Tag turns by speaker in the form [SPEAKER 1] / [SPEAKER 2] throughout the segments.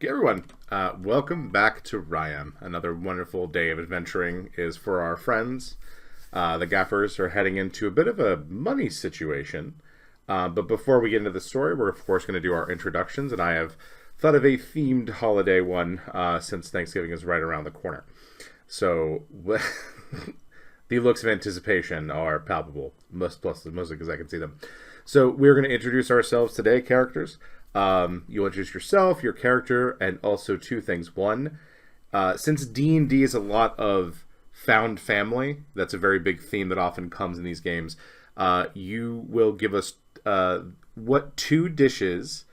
[SPEAKER 1] Okay, everyone, welcome back to Ryam. Another wonderful day of adventuring is for our friends. The Gaffers are heading into a bit of a money situation. But before we get into the story, we're of course going to do our introductions, and I have thought of a themed holiday one since Thanksgiving is right around the corner. So the looks of anticipation are palpable, mostly because I can see them. So we're going to introduce ourselves today, characters. You'll introduce yourself, your character, and also two things. One, since D&D is a lot of found family, that's a very big theme that often comes in these games, you will give us what two dishes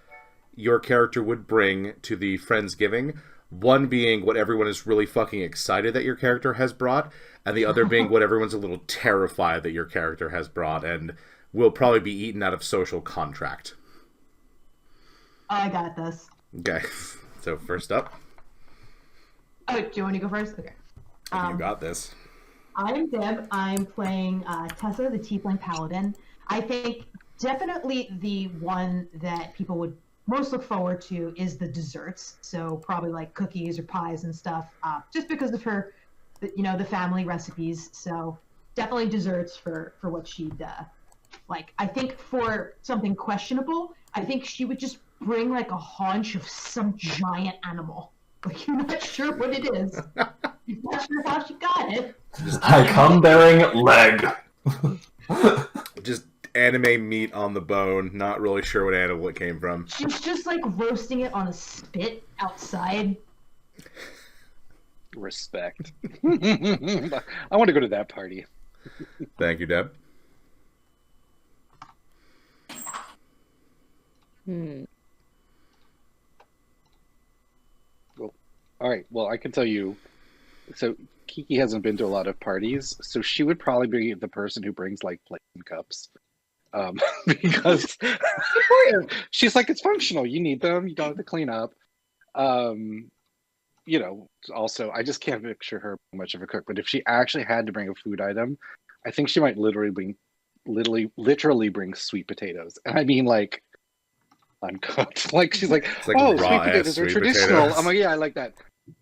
[SPEAKER 1] your character would bring to the Friendsgiving. One being what everyone is really fucking excited that your character has brought, and the other being what everyone's a little terrified that your character has brought, and will probably be eaten out of social contract.
[SPEAKER 2] I got this.
[SPEAKER 1] Okay, so first up.
[SPEAKER 2] Oh, do you want to go first? Okay.
[SPEAKER 1] You got this.
[SPEAKER 2] I'm Deb. I'm playing Tessa, the Tiefling Paladin. I think definitely the one that people would most look forward to is the desserts. So probably like cookies or pies and stuff, just because of her, the family recipes. So definitely desserts for what she'd like. I think for something questionable, I think she would just bring like a haunch of some giant animal. Like, you're not sure what it is. You're not sure how she got it.
[SPEAKER 3] I come bearing leg.
[SPEAKER 1] Just anime meat on the bone, not really sure what animal it came from.
[SPEAKER 2] She's just like roasting it on a spit outside.
[SPEAKER 4] Respect. I want to go to that party.
[SPEAKER 1] Thank you, Deb.
[SPEAKER 4] Well, all right. Well, I can tell you. So Kiki hasn't been to a lot of parties, so she would probably be the person who brings like plates and cups, because she's like, it's functional. You need them. You don't have to clean up. Also, I just can't picture her much of a cook. But if she actually had to bring a food item, I think she might literally bring sweet potatoes. And I mean, like, uncooked. Like, she's like,
[SPEAKER 1] like
[SPEAKER 4] oh, sweet
[SPEAKER 1] raw-ass
[SPEAKER 4] potatoes are
[SPEAKER 1] sweet
[SPEAKER 4] traditional.
[SPEAKER 1] potatoes.
[SPEAKER 4] I'm like, yeah, I like that.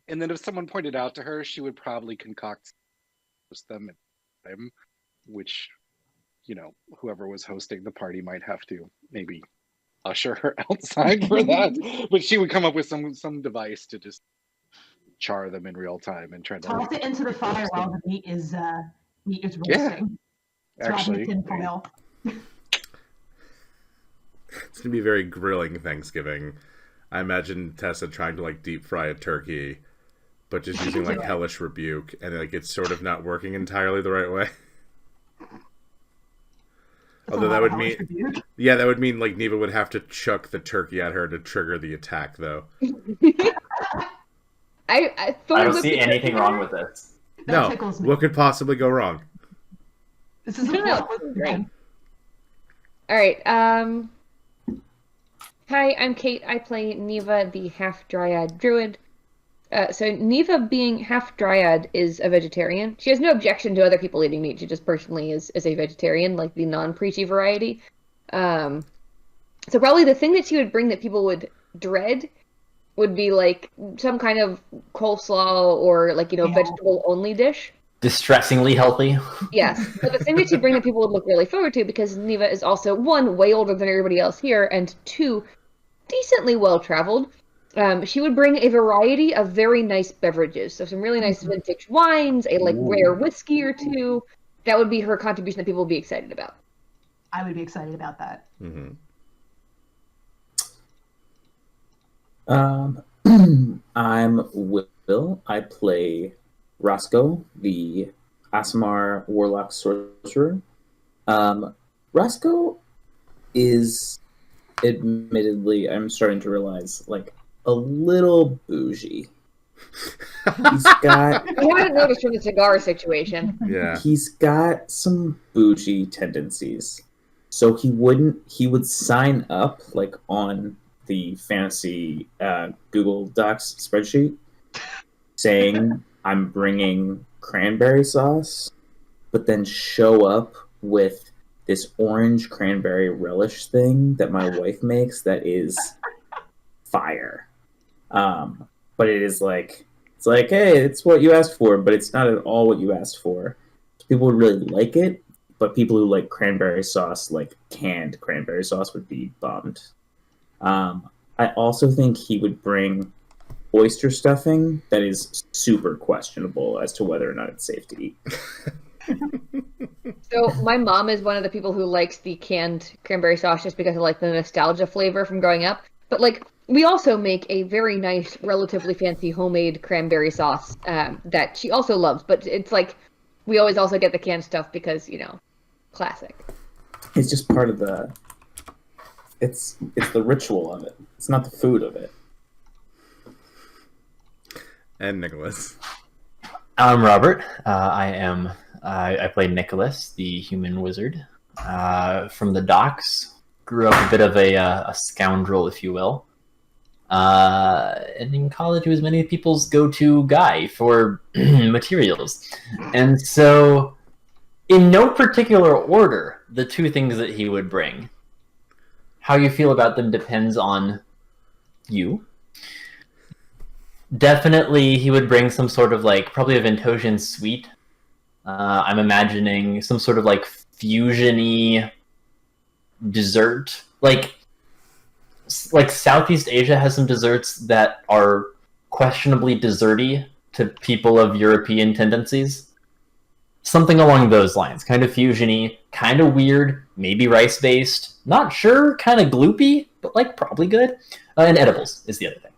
[SPEAKER 4] And then if someone pointed out to her, she would probably concoct them, which, whoever was hosting the party might have to maybe usher her outside for that. But she would come up with some device to just char them in real time and try to
[SPEAKER 2] toss it into the fire while the meat is roasting.
[SPEAKER 4] Yeah,
[SPEAKER 2] It's
[SPEAKER 4] actually.
[SPEAKER 2] tin foil.
[SPEAKER 1] It's gonna be very grilling Thanksgiving. I imagine Tessa trying to like deep fry a turkey, but just using like hellish rebuke, and like it's sort of not working entirely the right way. Although that would mean like Neva would have to chuck the turkey at her to trigger the attack, though.
[SPEAKER 3] I don't see anything wrong with this.
[SPEAKER 1] No,
[SPEAKER 2] Tickles me.
[SPEAKER 1] what could possibly go wrong?
[SPEAKER 2] This is a plot with
[SPEAKER 3] Great. All right. Hi, I'm Kate. I play Neva, the half-dryad druid. So Neva, being half-dryad, is a vegetarian. She has no objection to other people eating meat. She just personally is a vegetarian, like the non-preachy variety. So probably the thing that she would bring that people would dread would be like some kind of coleslaw or like, vegetable-only dish. Distressingly healthy.
[SPEAKER 4] Yes,
[SPEAKER 3] but the thing that she'd bring that people would look really forward to, because Neva is also, one, way older than everybody else here, and two, decently well-traveled. She would bring a variety of very nice beverages. So some really nice vintage wines, a rare whiskey or two. That would be her contribution that people would be excited about.
[SPEAKER 2] I would be excited about that.
[SPEAKER 1] Mm-hmm.
[SPEAKER 5] I'm Will. I play Roscoe, the Aasimar Warlock Sorcerer. Roscoe is, admittedly, I'm starting to realize, like, a little bougie. He's got...
[SPEAKER 3] I haven't noticed from the cigar situation.
[SPEAKER 1] Yeah.
[SPEAKER 5] He's got some bougie tendencies. So he would sign up, like, on the fantasy Google Docs spreadsheet, saying, I'm bringing cranberry sauce, but then show up with this orange cranberry relish thing that my wife makes that is fire. But it's like, hey, it's what you asked for, but it's not at all what you asked for. People would really like it, but people who like cranberry sauce, like canned cranberry sauce, would be bummed. I also think he would bring oyster stuffing that is super questionable as to whether or not it's safe to eat.
[SPEAKER 3] So my mom is one of the people who likes the canned cranberry sauce just because of like the nostalgia flavor from growing up. But like we also make a very nice, relatively fancy homemade cranberry sauce that she also loves. But it's like we always also get the canned stuff because, you know, classic.
[SPEAKER 5] It's just part of the. It's the ritual of it. It's not the food of it.
[SPEAKER 1] And Nicholas.
[SPEAKER 6] I'm Robert. I play Nicholas, the human wizard, from the docks. Grew up a bit of a scoundrel, if you will. And in college, he was many people's go-to guy for materials. And so, in no particular order, the two things that he would bring. How you feel about them depends on you. Definitely, he would bring some sort of like probably a Ventosian sweet. I'm imagining some sort of like fusion-y dessert. Like Southeast Asia has some desserts that are questionably desserty to people of European tendencies. Something along those lines. Kind of fusion-y, kind of weird, maybe rice-based. Not sure, kind of gloopy, but like probably good. And edibles is the other thing.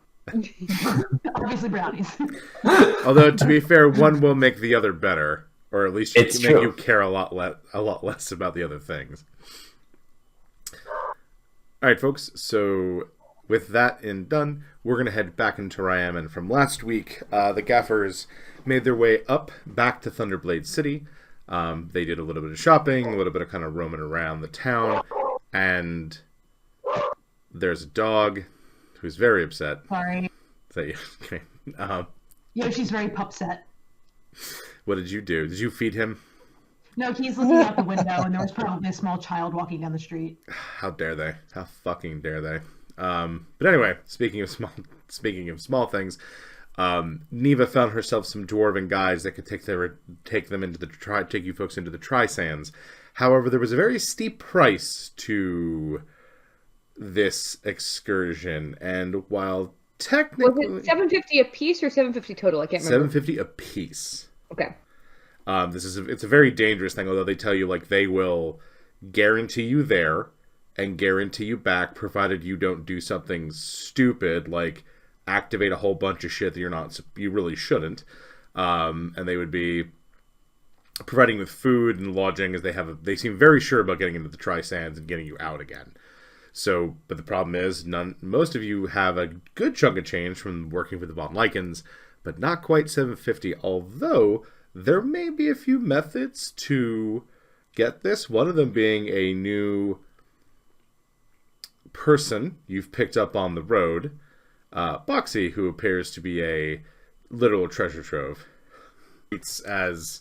[SPEAKER 2] Obviously brownies.
[SPEAKER 1] Although, to be fair, one will make the other better. Or at least
[SPEAKER 6] It's
[SPEAKER 1] make
[SPEAKER 6] true.
[SPEAKER 1] you care a lot less about the other things. All right, folks. So with that done, we're going to head back into Ryam. And from last week, the Gaffers made their way up back to Thunderblade City. They did a little bit of shopping, a little bit of kind of roaming around the town. And there's a dog who's very upset.
[SPEAKER 2] Sorry.
[SPEAKER 1] Okay.
[SPEAKER 2] Yoshi's very pupset.
[SPEAKER 1] What did you do? Did you feed him?
[SPEAKER 2] No, he's looking out the window, and there was probably a small child walking down the street.
[SPEAKER 1] How dare they? How fucking dare they? But anyway, speaking of small things, Neva found herself some dwarven guides that could take you folks into the Tri-Sands. However, there was a very steep price to this excursion, and while technically
[SPEAKER 3] Was it $750 a piece or $750 total? I can't remember.
[SPEAKER 1] $750 a piece.
[SPEAKER 3] Okay.
[SPEAKER 1] It's a very dangerous thing, although they tell you like they will guarantee you there and guarantee you back, provided you don't do something stupid like activate a whole bunch of shit that you really shouldn't. And they would be providing with food and lodging, as they seem very sure about getting into the Tri-Sands and getting you out again. So, but the problem is, most of you have a good chunk of change from working for the Von Lycans, but not quite $750. Although there may be a few methods to get this. One of them being a new person you've picked up on the road, Boxy, who appears to be a literal treasure trove. It's as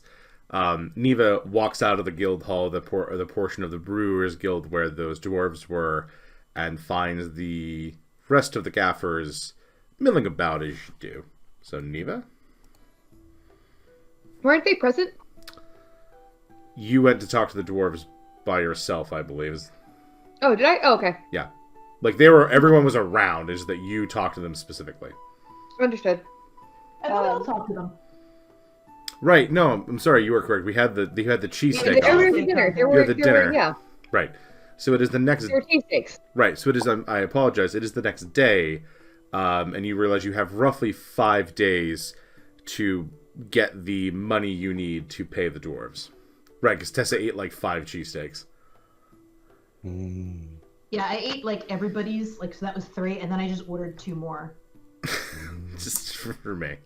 [SPEAKER 1] Neva walks out of the guild hall, the portion of the Brewers Guild where those dwarves were, and finds the rest of the Gaffers milling about as you do. So, Neva?
[SPEAKER 3] Weren't they present?
[SPEAKER 1] You went to talk to the dwarves by yourself, I believe.
[SPEAKER 3] Oh, did I? Oh, okay.
[SPEAKER 1] Yeah. Like, everyone was around, is that you talked to them specifically.
[SPEAKER 3] Understood.
[SPEAKER 2] I thought I'll talk to them.
[SPEAKER 1] Right, no, I'm sorry, you were correct. You had the cheesesteak.
[SPEAKER 3] There was dinner. There were
[SPEAKER 1] dinner.
[SPEAKER 3] Yeah.
[SPEAKER 1] Right. So it is the next...
[SPEAKER 3] There were cheesesteaks.
[SPEAKER 1] Right, so it is... I apologize. It is the next day, and you realize you have roughly 5 days to get the money you need to pay the dwarves. Right, because Tessa ate like 5 cheesesteaks.
[SPEAKER 2] Yeah, I ate like everybody's, like, so that was 3, and then I just ordered 2 more.
[SPEAKER 1] Just for me.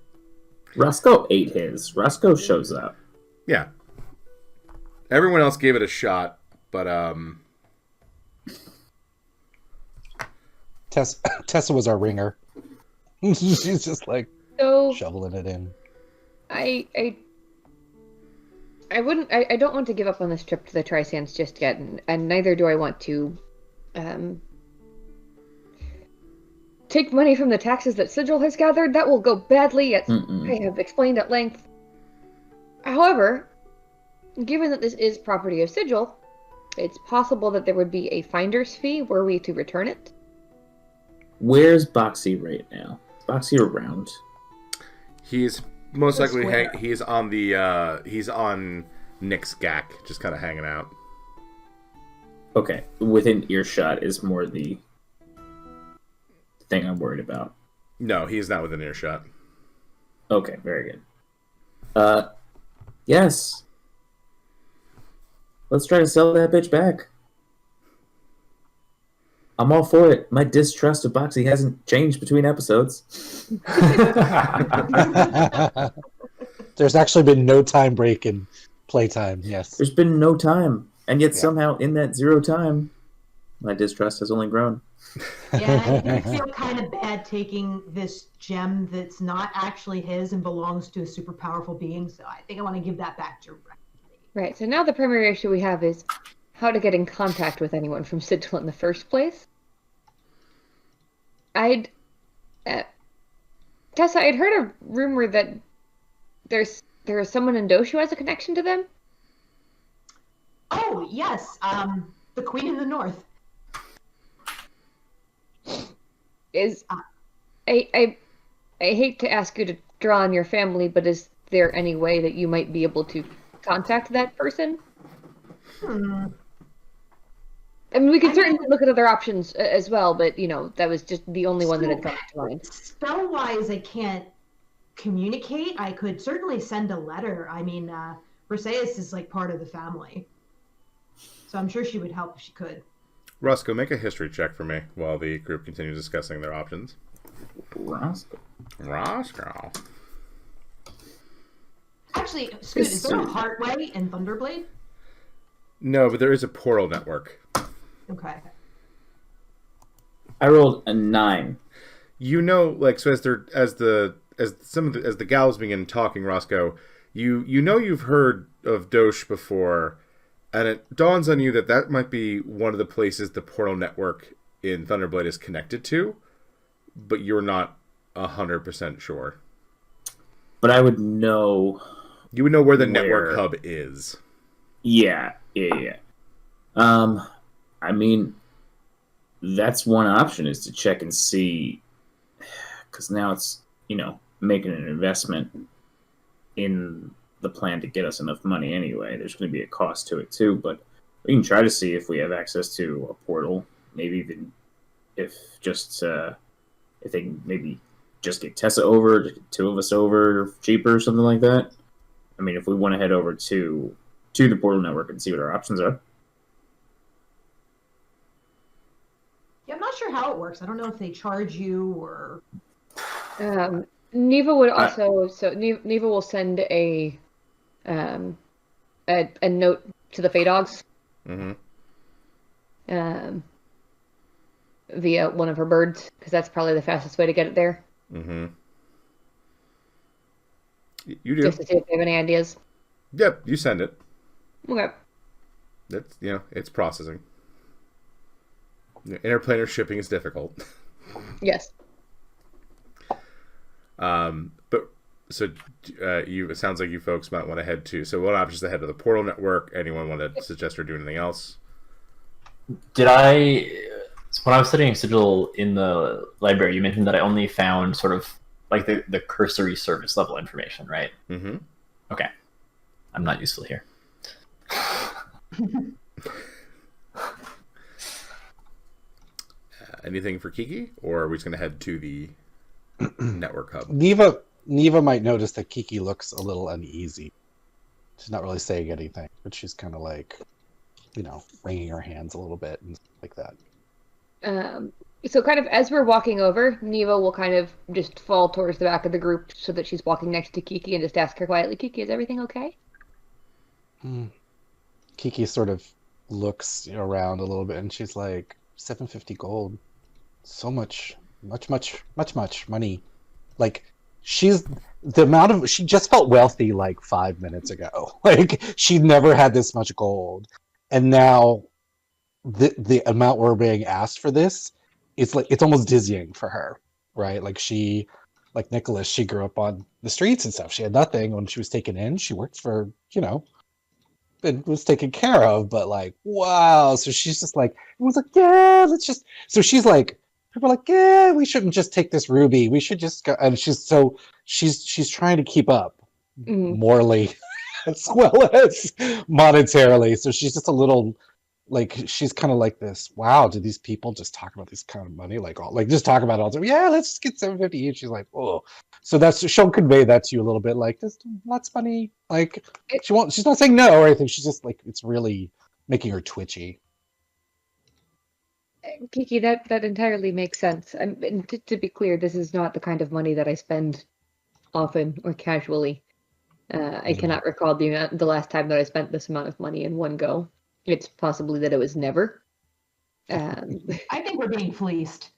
[SPEAKER 5] Roscoe ate his. Roscoe shows up.
[SPEAKER 1] Yeah. Everyone else gave it a shot, but
[SPEAKER 7] Tessa was our ringer. She's just like
[SPEAKER 3] So
[SPEAKER 7] shoveling it in.
[SPEAKER 3] I don't want to give up on this trip to the Tri-Sands just yet, and neither do I want to take money from the taxes that Sigil has gathered, that will go badly, as
[SPEAKER 5] Mm-mm.
[SPEAKER 3] I have explained at length. However, given that this is property of Sigil, it's possible that there would be a finder's fee were we to return it.
[SPEAKER 5] Where's Boxy right now? Is Boxy around?
[SPEAKER 1] He's most
[SPEAKER 2] The
[SPEAKER 1] likely
[SPEAKER 2] square.
[SPEAKER 1] he's on Nick's GAC, just kind of hanging out.
[SPEAKER 5] Okay, within earshot is more the thing I'm worried about.
[SPEAKER 1] No, he's not within earshot.
[SPEAKER 5] Okay, very good. Yes. Let's try to sell that bitch back. I'm all for it. My distrust of Boxy hasn't changed between episodes.
[SPEAKER 7] There's actually been no time break in playtime. Yes.
[SPEAKER 5] There's been no time, and yet
[SPEAKER 7] Yeah.
[SPEAKER 5] somehow in that 0 time, my distrust has only grown.
[SPEAKER 2] Yeah, I feel kind of bad taking this gem that's not actually his and belongs to a super powerful being, so I think I want to give that back directly.
[SPEAKER 3] Right, so now the primary issue we have is how to get in contact with anyone from Sigil in the first place. Tessa, I'd heard a rumor that there is someone in Dosh who has a connection to them.
[SPEAKER 2] Oh, yes, the Queen in the North.
[SPEAKER 3] I hate to ask you to draw on your family, but is there any way that you might be able to contact that person? I mean, we could certainly look at other options as well, but, that was just the only one that had come to mind.
[SPEAKER 2] Spell-wise, I can't communicate. I could certainly send a letter. I mean, Briseis is like part of the family. So I'm sure she would help if she could.
[SPEAKER 1] Roscoe, make a history check for me while the group continues discussing their options.
[SPEAKER 5] Roscoe.
[SPEAKER 1] Roscoe.
[SPEAKER 2] Actually, Scoot, is there a Heartway in Thunderblade?
[SPEAKER 1] No, but there is a portal network.
[SPEAKER 2] Okay.
[SPEAKER 5] I rolled a 9.
[SPEAKER 1] So as the gals begin talking, Roscoe, you've heard of Dosh before, and it dawns on you that might be one of the places the portal network in Thunderblade is connected to, but you're not 100% sure.
[SPEAKER 5] But I would know.
[SPEAKER 1] You would know where the network hub is.
[SPEAKER 5] Yeah. I mean, that's one option, is to check and see, because now it's, making an investment in the plan to get us enough money anyway. There's going to be a cost to it too, but we can try to see if we have access to a portal. Maybe even if they can maybe just get Tessa over, 2 of us over cheaper or something like that. I mean, if we want to head over to the portal network and see what our options are.
[SPEAKER 2] Yeah, I'm not sure how it works. I don't know if they charge you or...
[SPEAKER 3] Neva would also... Neva will send a note to the Fey Dogs.
[SPEAKER 1] Mm-hmm.
[SPEAKER 3] Via one of her birds, because that's probably the fastest way to get it there.
[SPEAKER 1] Mm-hmm. You do.
[SPEAKER 3] Just to see if they have any ideas.
[SPEAKER 1] Yep, you send it.
[SPEAKER 3] Okay.
[SPEAKER 1] That's, it's processing. Interplanar shipping is difficult.
[SPEAKER 3] Yes.
[SPEAKER 1] But so it sounds like you folks might want to head to. So what options to head to the portal network? Anyone want to suggest or do anything else?
[SPEAKER 6] When I was studying Sigil in the library, you mentioned that I only found sort of like the cursory service level information, right?
[SPEAKER 1] Mm-hmm.
[SPEAKER 6] Okay. I'm not useful here.
[SPEAKER 1] Anything for Kiki, or are we just going to head to the network hub?
[SPEAKER 7] Neva might notice that Kiki looks a little uneasy. She's not really saying anything, but she's kind of like, wringing her hands a little bit and stuff like that.
[SPEAKER 3] So kind of as we're walking over, Neva will kind of just fall towards the back of the group so that she's walking next to Kiki and just ask her quietly, Kiki, is everything okay?
[SPEAKER 7] Kiki sort of looks around a little bit and she's like, 750 gold. So much money. Like, she just felt wealthy like 5 minutes ago. Like, she never had this much gold. And now the amount we're being asked for this it's like it's almost dizzying for her, right? Like Nicholas, she grew up on the streets and stuff. She had nothing when she was taken in. She worked for, it was taken care of, but like, wow. So she's just like, everyone's like, yeah, let's just. So she's like, people are like, yeah, we shouldn't just take this ruby. We should just go. And she's trying to keep up morally as well as monetarily. So she's just a little like she's kind of like this. Wow, do these people just talk about this kind of money like just talk about it all the time? Yeah, let's just get 750 each. She's like, oh, so she'll convey that to you a little bit, like just lots of money. Like she's not saying no or anything. She's just like it's really making her twitchy.
[SPEAKER 3] Kiki, that entirely makes sense. And to be clear, this is not the kind of money that I spend often or casually. I cannot recall the last time that I spent this amount of money in one go. It's possibly that it was never.
[SPEAKER 2] I think we're being fleeced.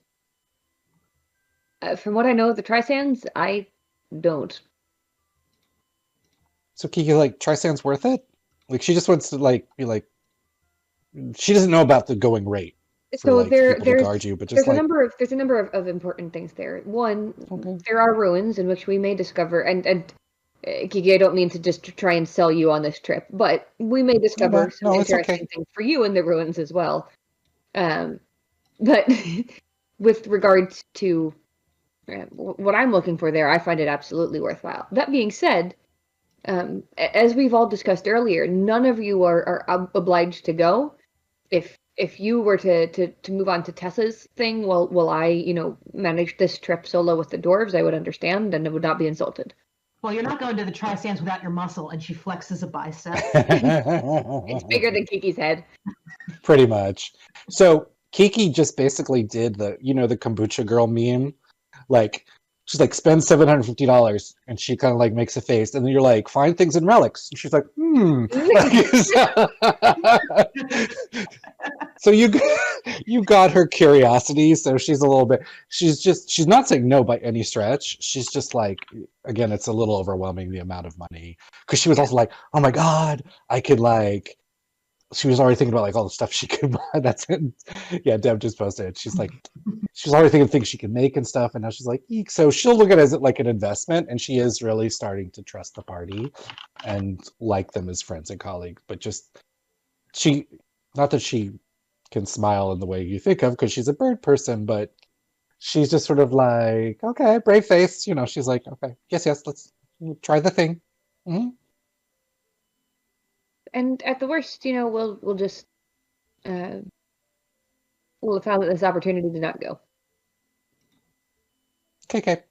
[SPEAKER 3] From what I know of the Trisands, I don't.
[SPEAKER 7] So Kiki, like, Trisan's worth it? Like, she just wants to like be like, she doesn't know about the going rate.
[SPEAKER 3] So
[SPEAKER 7] like,
[SPEAKER 3] there's
[SPEAKER 7] you, but just
[SPEAKER 3] there's a number of important things there. One, there are ruins in which we may discover, and Kiki, I don't mean to just try and sell you on this trip, but we may discover some interesting things for you in the ruins as well. But with regards to what I'm looking for there, I find it absolutely worthwhile. That being said, as we've all discussed earlier, none of you are obliged to go. If you were to move on to Tessa's thing, while I, manage this trip solo with the dwarves, I would understand and it would not be insulted.
[SPEAKER 2] Well, you're not going to the Trisands without your muscle, and she flexes a bicep.
[SPEAKER 3] It's bigger than Kiki's head.
[SPEAKER 7] Pretty much. So Kiki just basically did the kombucha girl meme. Like, she's like, spend $750, and she kind of like makes a face, and then you're like, find things in relics. And she's like, So you got her curiosity. So she's a little bit. She's not saying no by any stretch. She's just like, again, it's a little overwhelming the amount of money, because she was also like, oh my god, I could like. She was already thinking about like all the stuff she could buy. That's it. Yeah, Deb just posted it. She's like, she's already thinking of things she can make and stuff, and now she's like, eek. So she'll look at it as like an investment, and she is really starting to trust the party and like them as friends and colleagues. But just not that she can smile in the way you think of, because she's a bird person, but she's just sort of like, okay, brave face. She's like, okay, yes, let's try the thing. Mm-hmm.
[SPEAKER 3] And at the worst, we'll just we'll have found that this opportunity did not go.
[SPEAKER 7] Okay.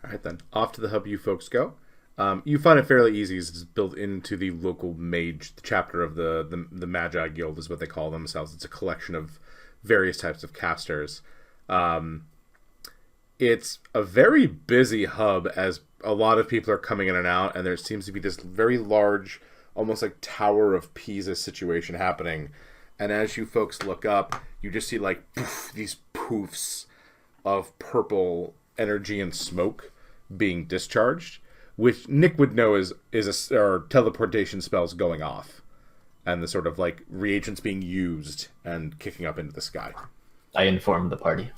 [SPEAKER 1] All right, then. Off to the hub you folks go. You find it fairly easy. It's built into the local mage chapter of the Magi Guild is what they call themselves. It's a collection of various types of casters. It's a very busy hub as a lot of people are coming in and out, and there seems to be this very large, almost like Tower of Pisa situation happening. And as you folks look up, you just see like these poofs of purple energy and smoke being discharged, which Nick would know is teleportation spells going off, and the sort of like reagents being used and kicking up into the sky.
[SPEAKER 6] I informed the party.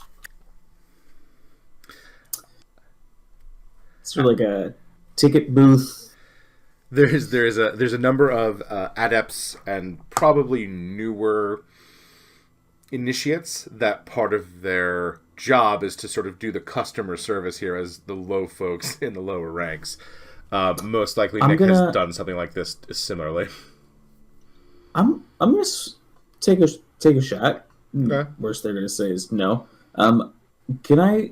[SPEAKER 5] It's sort of like a ticket booth.
[SPEAKER 1] There's a number of adepts and probably newer initiates that part of their job is to sort of do the customer service here as the low folks in the lower ranks. Most likely Nick has done something like this similarly.
[SPEAKER 5] I'm gonna take a shot.
[SPEAKER 1] Okay.
[SPEAKER 5] Worst they're gonna say is no. Can I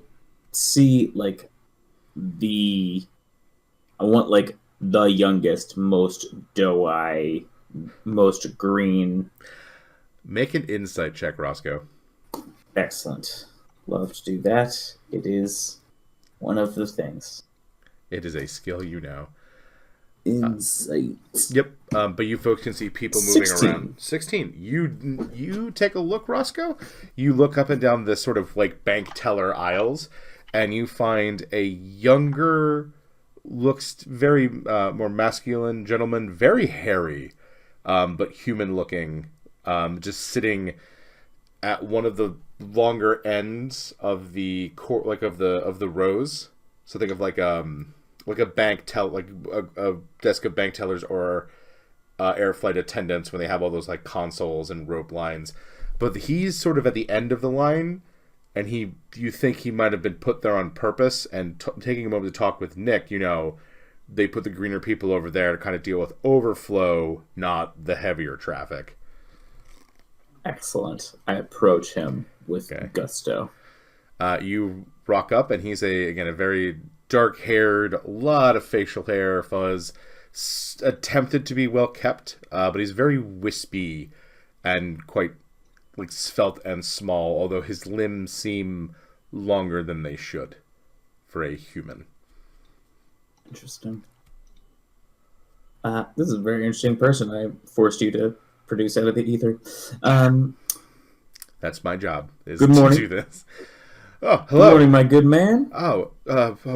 [SPEAKER 5] see like I want like the youngest, most doe-eye, most green.
[SPEAKER 1] Make an insight check, Roscoe.
[SPEAKER 5] Excellent. Love to do that. It is one of the things.
[SPEAKER 1] It is a skill you know.
[SPEAKER 5] Insight.
[SPEAKER 1] Yep. But you folks can see people moving
[SPEAKER 5] 16.
[SPEAKER 1] around. 16. You take a look, Roscoe. You look up and down this sort of like bank teller aisles, and you find a younger, looks very more masculine gentleman, very hairy, but human looking, just sitting at one of the longer ends of the of the rows. So think of like a desk of bank tellers or air flight attendants when they have all those like consoles and rope lines. But he's sort of at the end of the line, and you think he might have been put there on purpose. And taking a moment to talk with Nick, they put the greener people over there to kind of deal with overflow, not the heavier traffic.
[SPEAKER 5] Excellent. I approach him with gusto.
[SPEAKER 1] You rock up, and he's a very dark-haired, a lot of facial hair, fuzz, attempted to be well kept, but he's very wispy and quite like svelte and small, although his limbs seem longer than they should for a human.
[SPEAKER 5] Interesting. This is a very interesting person I forced you to produce out of the ether.
[SPEAKER 1] That's my job, is
[SPEAKER 5] good morning.
[SPEAKER 1] To do this. Oh, hello.
[SPEAKER 5] Good morning, my good man.
[SPEAKER 1] Oh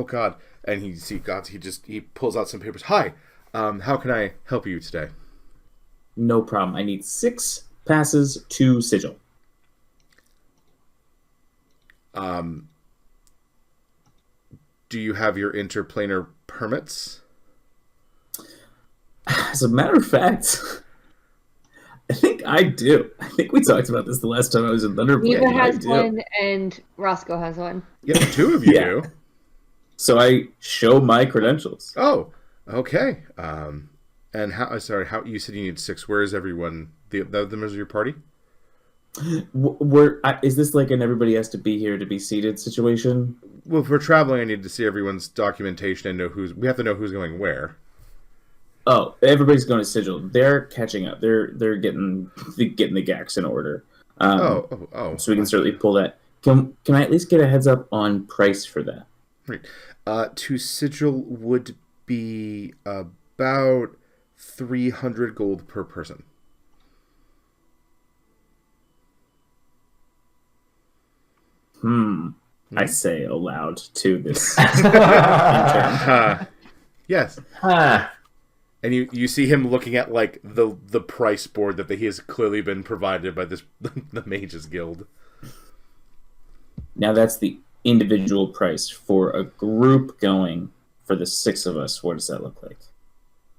[SPEAKER 1] God. And he pulls out some papers. Hi, how can I help you today?
[SPEAKER 5] No problem. I need 6 passes to Sigil.
[SPEAKER 1] Do you have your interplanar permits?
[SPEAKER 5] As a matter of fact, I think I do. I think we talked about this the last time I was in Thunderblade.
[SPEAKER 3] Eva has one, and Roscoe has one.
[SPEAKER 1] Yeah, 2 of you do.
[SPEAKER 5] So I show my credentials.
[SPEAKER 1] Oh, okay. And how you said you need 6. Where is everyone? The members of your party?
[SPEAKER 5] Is this like an everybody has to be here to be seated situation?
[SPEAKER 1] Well, if we're traveling, I need to see everyone's documentation and we have to know who's going where.
[SPEAKER 5] Oh, everybody's going to Sigil. They're catching up. They're getting the gax in order. So we can certainly pull that. Can I at least get a heads up on price for that?
[SPEAKER 1] Right. To Sigil would be about 300 gold per person.
[SPEAKER 5] I say aloud to this
[SPEAKER 1] intern. Yes. And you see him looking at like the price board that he has clearly been provided by the Mages Guild.
[SPEAKER 5] Now that's the individual price for a group going for the 6 of us. What does that look like?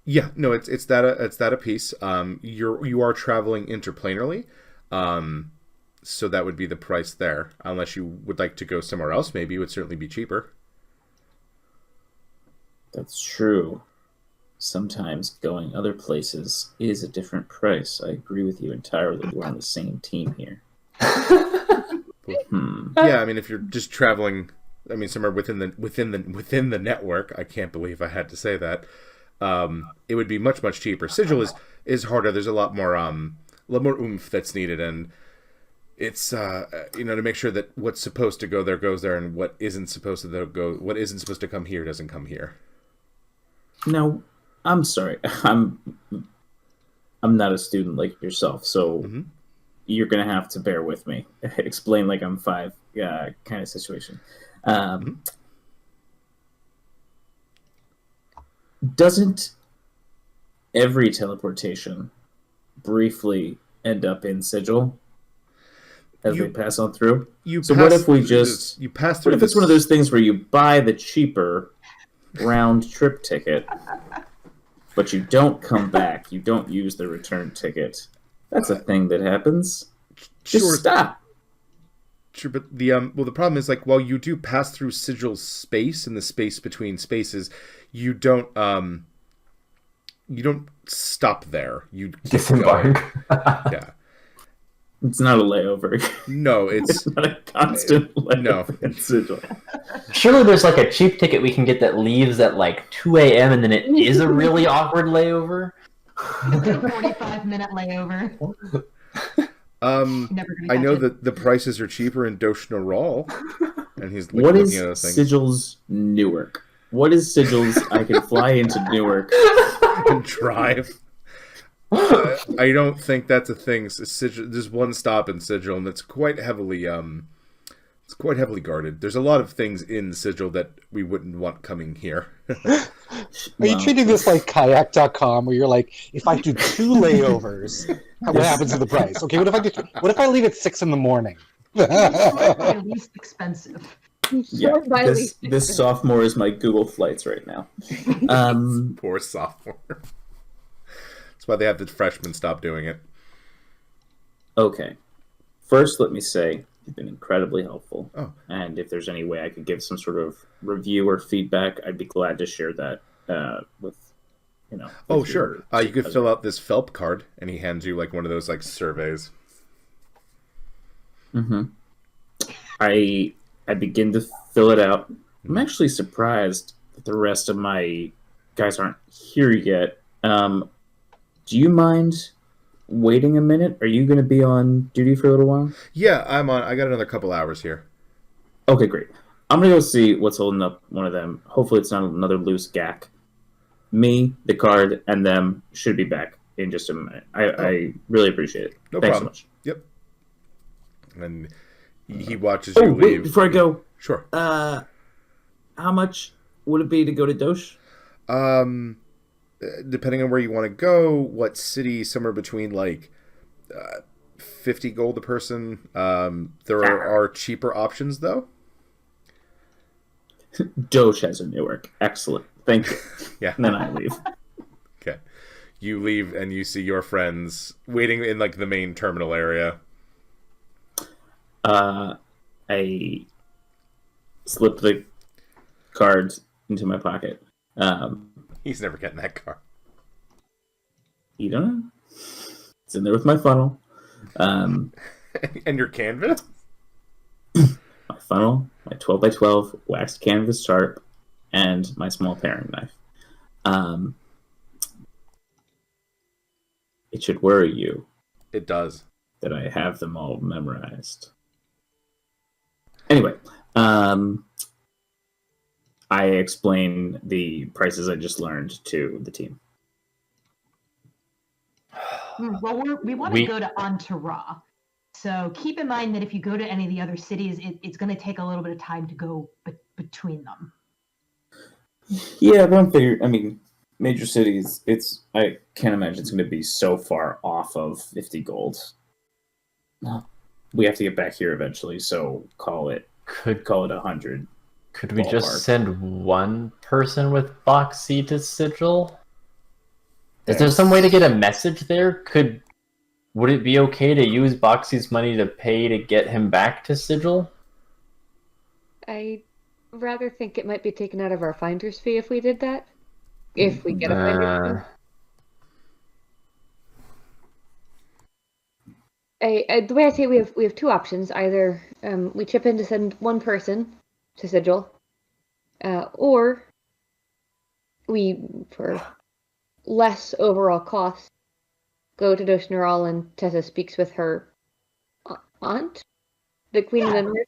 [SPEAKER 1] Yeah, no, it's that a piece. You are traveling interplanarly, so that would be the price there. Unless you would like to go somewhere else, maybe it would certainly be cheaper.
[SPEAKER 5] That's true. Sometimes going other places is a different price. I agree with you entirely. We're on the same team here.
[SPEAKER 1] Yeah, I mean, if you're just traveling, I mean, somewhere within the network, I can't believe I had to say that. It would be much cheaper. Sigil is harder. There's a lot more oomph that's needed, and it's to make sure that what's supposed to go there goes there, and what isn't supposed to come here doesn't come here.
[SPEAKER 5] No, I'm sorry. I'm not a student like yourself, so you're gonna have to bear with me. Explain like I'm 5, kind of situation. Doesn't every teleportation briefly end up in Sigil as they pass on through? What if we just
[SPEAKER 1] pass through?
[SPEAKER 5] What if it's one of those things where you buy the cheaper round trip ticket, but you don't come back? You don't use the return ticket. That's a thing that happens. Just stop.
[SPEAKER 1] Sure, but the problem is, like, while you do pass through Sigil's space and the space between spaces, you don't stop there. You
[SPEAKER 6] disembark.
[SPEAKER 1] Yeah.
[SPEAKER 5] It's not a layover.
[SPEAKER 1] No, it's
[SPEAKER 5] not a constant layover in Sigil.
[SPEAKER 6] Surely there's like a cheap ticket we can get that leaves at like 2 a.m. and then it is a really awkward layover.
[SPEAKER 2] It's a 45-minute layover.
[SPEAKER 1] I know that the prices are cheaper in Doshna Rawl, and he's
[SPEAKER 5] what
[SPEAKER 1] looking
[SPEAKER 5] is
[SPEAKER 1] at those things.
[SPEAKER 5] Sigil's Newark? What is Sigil's? I can fly into Newark
[SPEAKER 1] and drive. I don't think that's a thing. Sigil, there's one stop in Sigil, and it's quite heavily It's quite heavily guarded. There's a lot of things in Sigil that we wouldn't want coming here.
[SPEAKER 7] Are you treating this like kayak.com where you're like, if I do 2 layovers, what happens to the price? Okay, what if I leave at 6 in the morning?
[SPEAKER 2] My least expensive.
[SPEAKER 5] Yeah,
[SPEAKER 3] By
[SPEAKER 5] this sophomore is my Google Flights right now.
[SPEAKER 1] Poor sophomore. That's why they have the freshmen stop doing it.
[SPEAKER 5] Okay. First, let me say you've been incredibly helpful.
[SPEAKER 1] Oh.
[SPEAKER 5] And if there's any way I could give some sort of review or feedback, I'd be glad to share that with,
[SPEAKER 1] Oh,
[SPEAKER 5] with
[SPEAKER 1] sure. You could fill out this Phelp card, and he hands you like one of those like surveys.
[SPEAKER 5] Mm-hmm. I begin to fill it out. I'm actually surprised that the rest of my guys aren't here yet. Do you mind waiting a minute? Are you going to be on duty for a little while?
[SPEAKER 1] Yeah, I'm on. I got another couple hours here.
[SPEAKER 5] Okay, great. I'm going to go see what's holding up one of them. Hopefully it's not another loose gack. Me, the card, and them should be back in just a minute. I really appreciate it.
[SPEAKER 1] No
[SPEAKER 5] Thanks
[SPEAKER 1] problem.
[SPEAKER 5] so much.
[SPEAKER 1] Yep. And he watches you leave.
[SPEAKER 5] Wait, before I go,
[SPEAKER 1] Sure.
[SPEAKER 5] how much would it be to go to Dosh?
[SPEAKER 1] Depending on where you want to go, what city, somewhere between like 50 gold a person. There are cheaper options though.
[SPEAKER 5] Dosh has a Newark. Excellent. Thank you.
[SPEAKER 1] Yeah.
[SPEAKER 5] And then I leave.
[SPEAKER 1] Okay. You leave and you see your friends waiting in like the main terminal area.
[SPEAKER 5] I slip the card into my pocket.
[SPEAKER 1] He's never getting that car.
[SPEAKER 5] You don't know? It's in there with my funnel.
[SPEAKER 1] And your canvas?
[SPEAKER 5] My funnel, my 12 by 12 waxed canvas sharp, and my small paring knife. It should worry you
[SPEAKER 1] It does.
[SPEAKER 5] that I have them all memorized. Anyway, I explain the prices I just learned to the team.
[SPEAKER 2] Well, we want to go to Antara. So keep in mind that if you go to any of the other cities, it's going to take a little bit of time to go between them.
[SPEAKER 5] Yeah, but I'm figuring, I mean, major cities, I can't imagine it's going to be so far off of 50 gold. We have to get back here eventually, so call it 100.
[SPEAKER 6] Could we
[SPEAKER 5] Ballpark.
[SPEAKER 6] just send one person with Boxy to Sigil? Is there some way to get a message there? Would it be okay to use Boxy's money to pay to get him back to Sigil?
[SPEAKER 3] I rather think it might be taken out of our finder's fee if we did that. If we get a finder's fee. The way I see it, we have 2 options. Either we chip in to send one person to Sigil, or we, for less overall cost, go to Doshnaral and Tessa speaks with her aunt, the Queen of the North.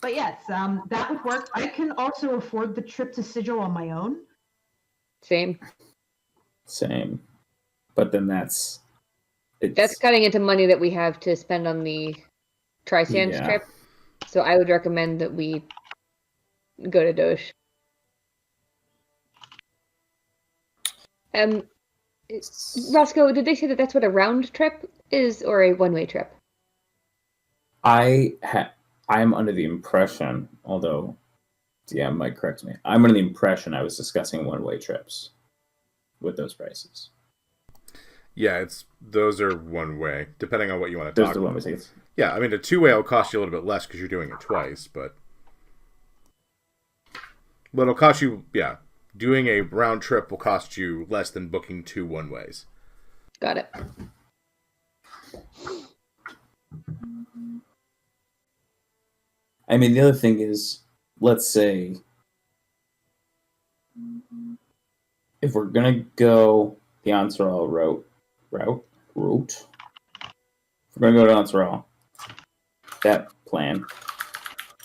[SPEAKER 2] But yes, that would work. I can also afford the trip to Sigil on my own.
[SPEAKER 3] Same.
[SPEAKER 5] But then that's
[SPEAKER 3] Cutting into money that we have to spend on the Trisands trip. So I would recommend that we go to Dosh. Roscoe, did they say that that's what a round trip is, or a one-way trip?
[SPEAKER 5] I'm under the impression, although Mike correct me. I'm under the impression I was discussing one-way trips with those prices.
[SPEAKER 1] Yeah, those are one way, depending on what you want to
[SPEAKER 5] Those
[SPEAKER 1] talk
[SPEAKER 5] are the
[SPEAKER 1] about.
[SPEAKER 5] one-way tickets.
[SPEAKER 1] Yeah, I mean, a 2-way will cost you a little bit less because you're doing it twice, but it'll cost you, doing a round trip will cost you less than booking 2 one-ways.
[SPEAKER 3] Got it.
[SPEAKER 5] I mean, the other thing is, let's say, if we're gonna go the Ansarol route, if we're gonna go to Ansarol, that plan,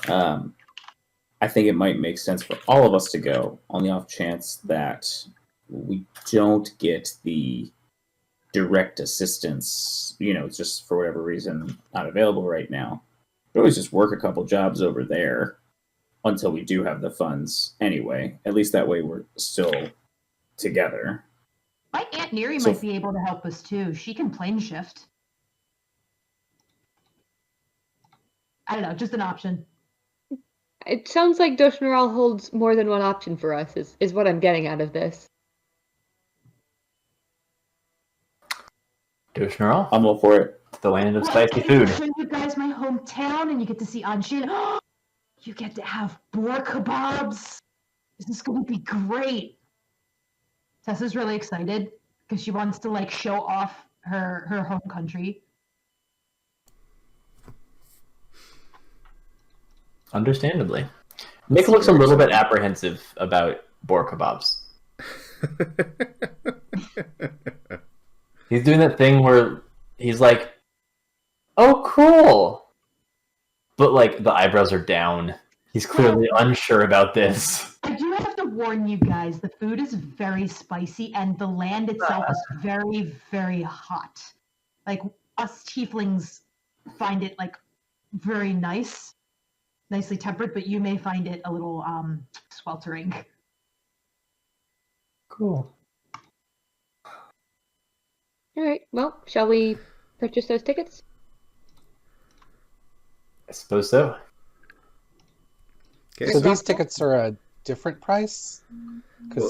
[SPEAKER 5] I think it might make sense for all of us to go on the off chance that we don't get the direct assistance, just for whatever reason not available right now, we always just work a couple jobs over there until we do have the funds anyway. At least that way we're still together.
[SPEAKER 2] My Aunt Neri
[SPEAKER 5] So-
[SPEAKER 2] might be able to help us too. She can plane shift. I don't know, just an option.
[SPEAKER 3] It sounds like Doshnaral holds more than one option for us, is what I'm getting out of this.
[SPEAKER 6] Doshnaral,
[SPEAKER 5] I'm all for it.
[SPEAKER 6] the land of
[SPEAKER 2] Well,
[SPEAKER 6] spicy
[SPEAKER 2] I get
[SPEAKER 6] food.
[SPEAKER 2] to show you guys my hometown, and you get to see Anshin. You get to have boar kebabs. This is going to be great. Tessa's really excited because she wants to show off her home country.
[SPEAKER 6] Understandably. Nick looks a little bit apprehensive about boar kebabs. He's doing that thing where he's like, oh, cool. But, the eyebrows are down. He's clearly unsure about this.
[SPEAKER 2] I do have to warn you guys, the food is very spicy, and the land itself is very, very hot. Us tieflings find it, very nicely tempered, but you may find it a little sweltering.
[SPEAKER 6] Cool.
[SPEAKER 3] All right. Well, shall we purchase those tickets?
[SPEAKER 6] I suppose so.
[SPEAKER 1] Okay.
[SPEAKER 7] So these tickets are a different price?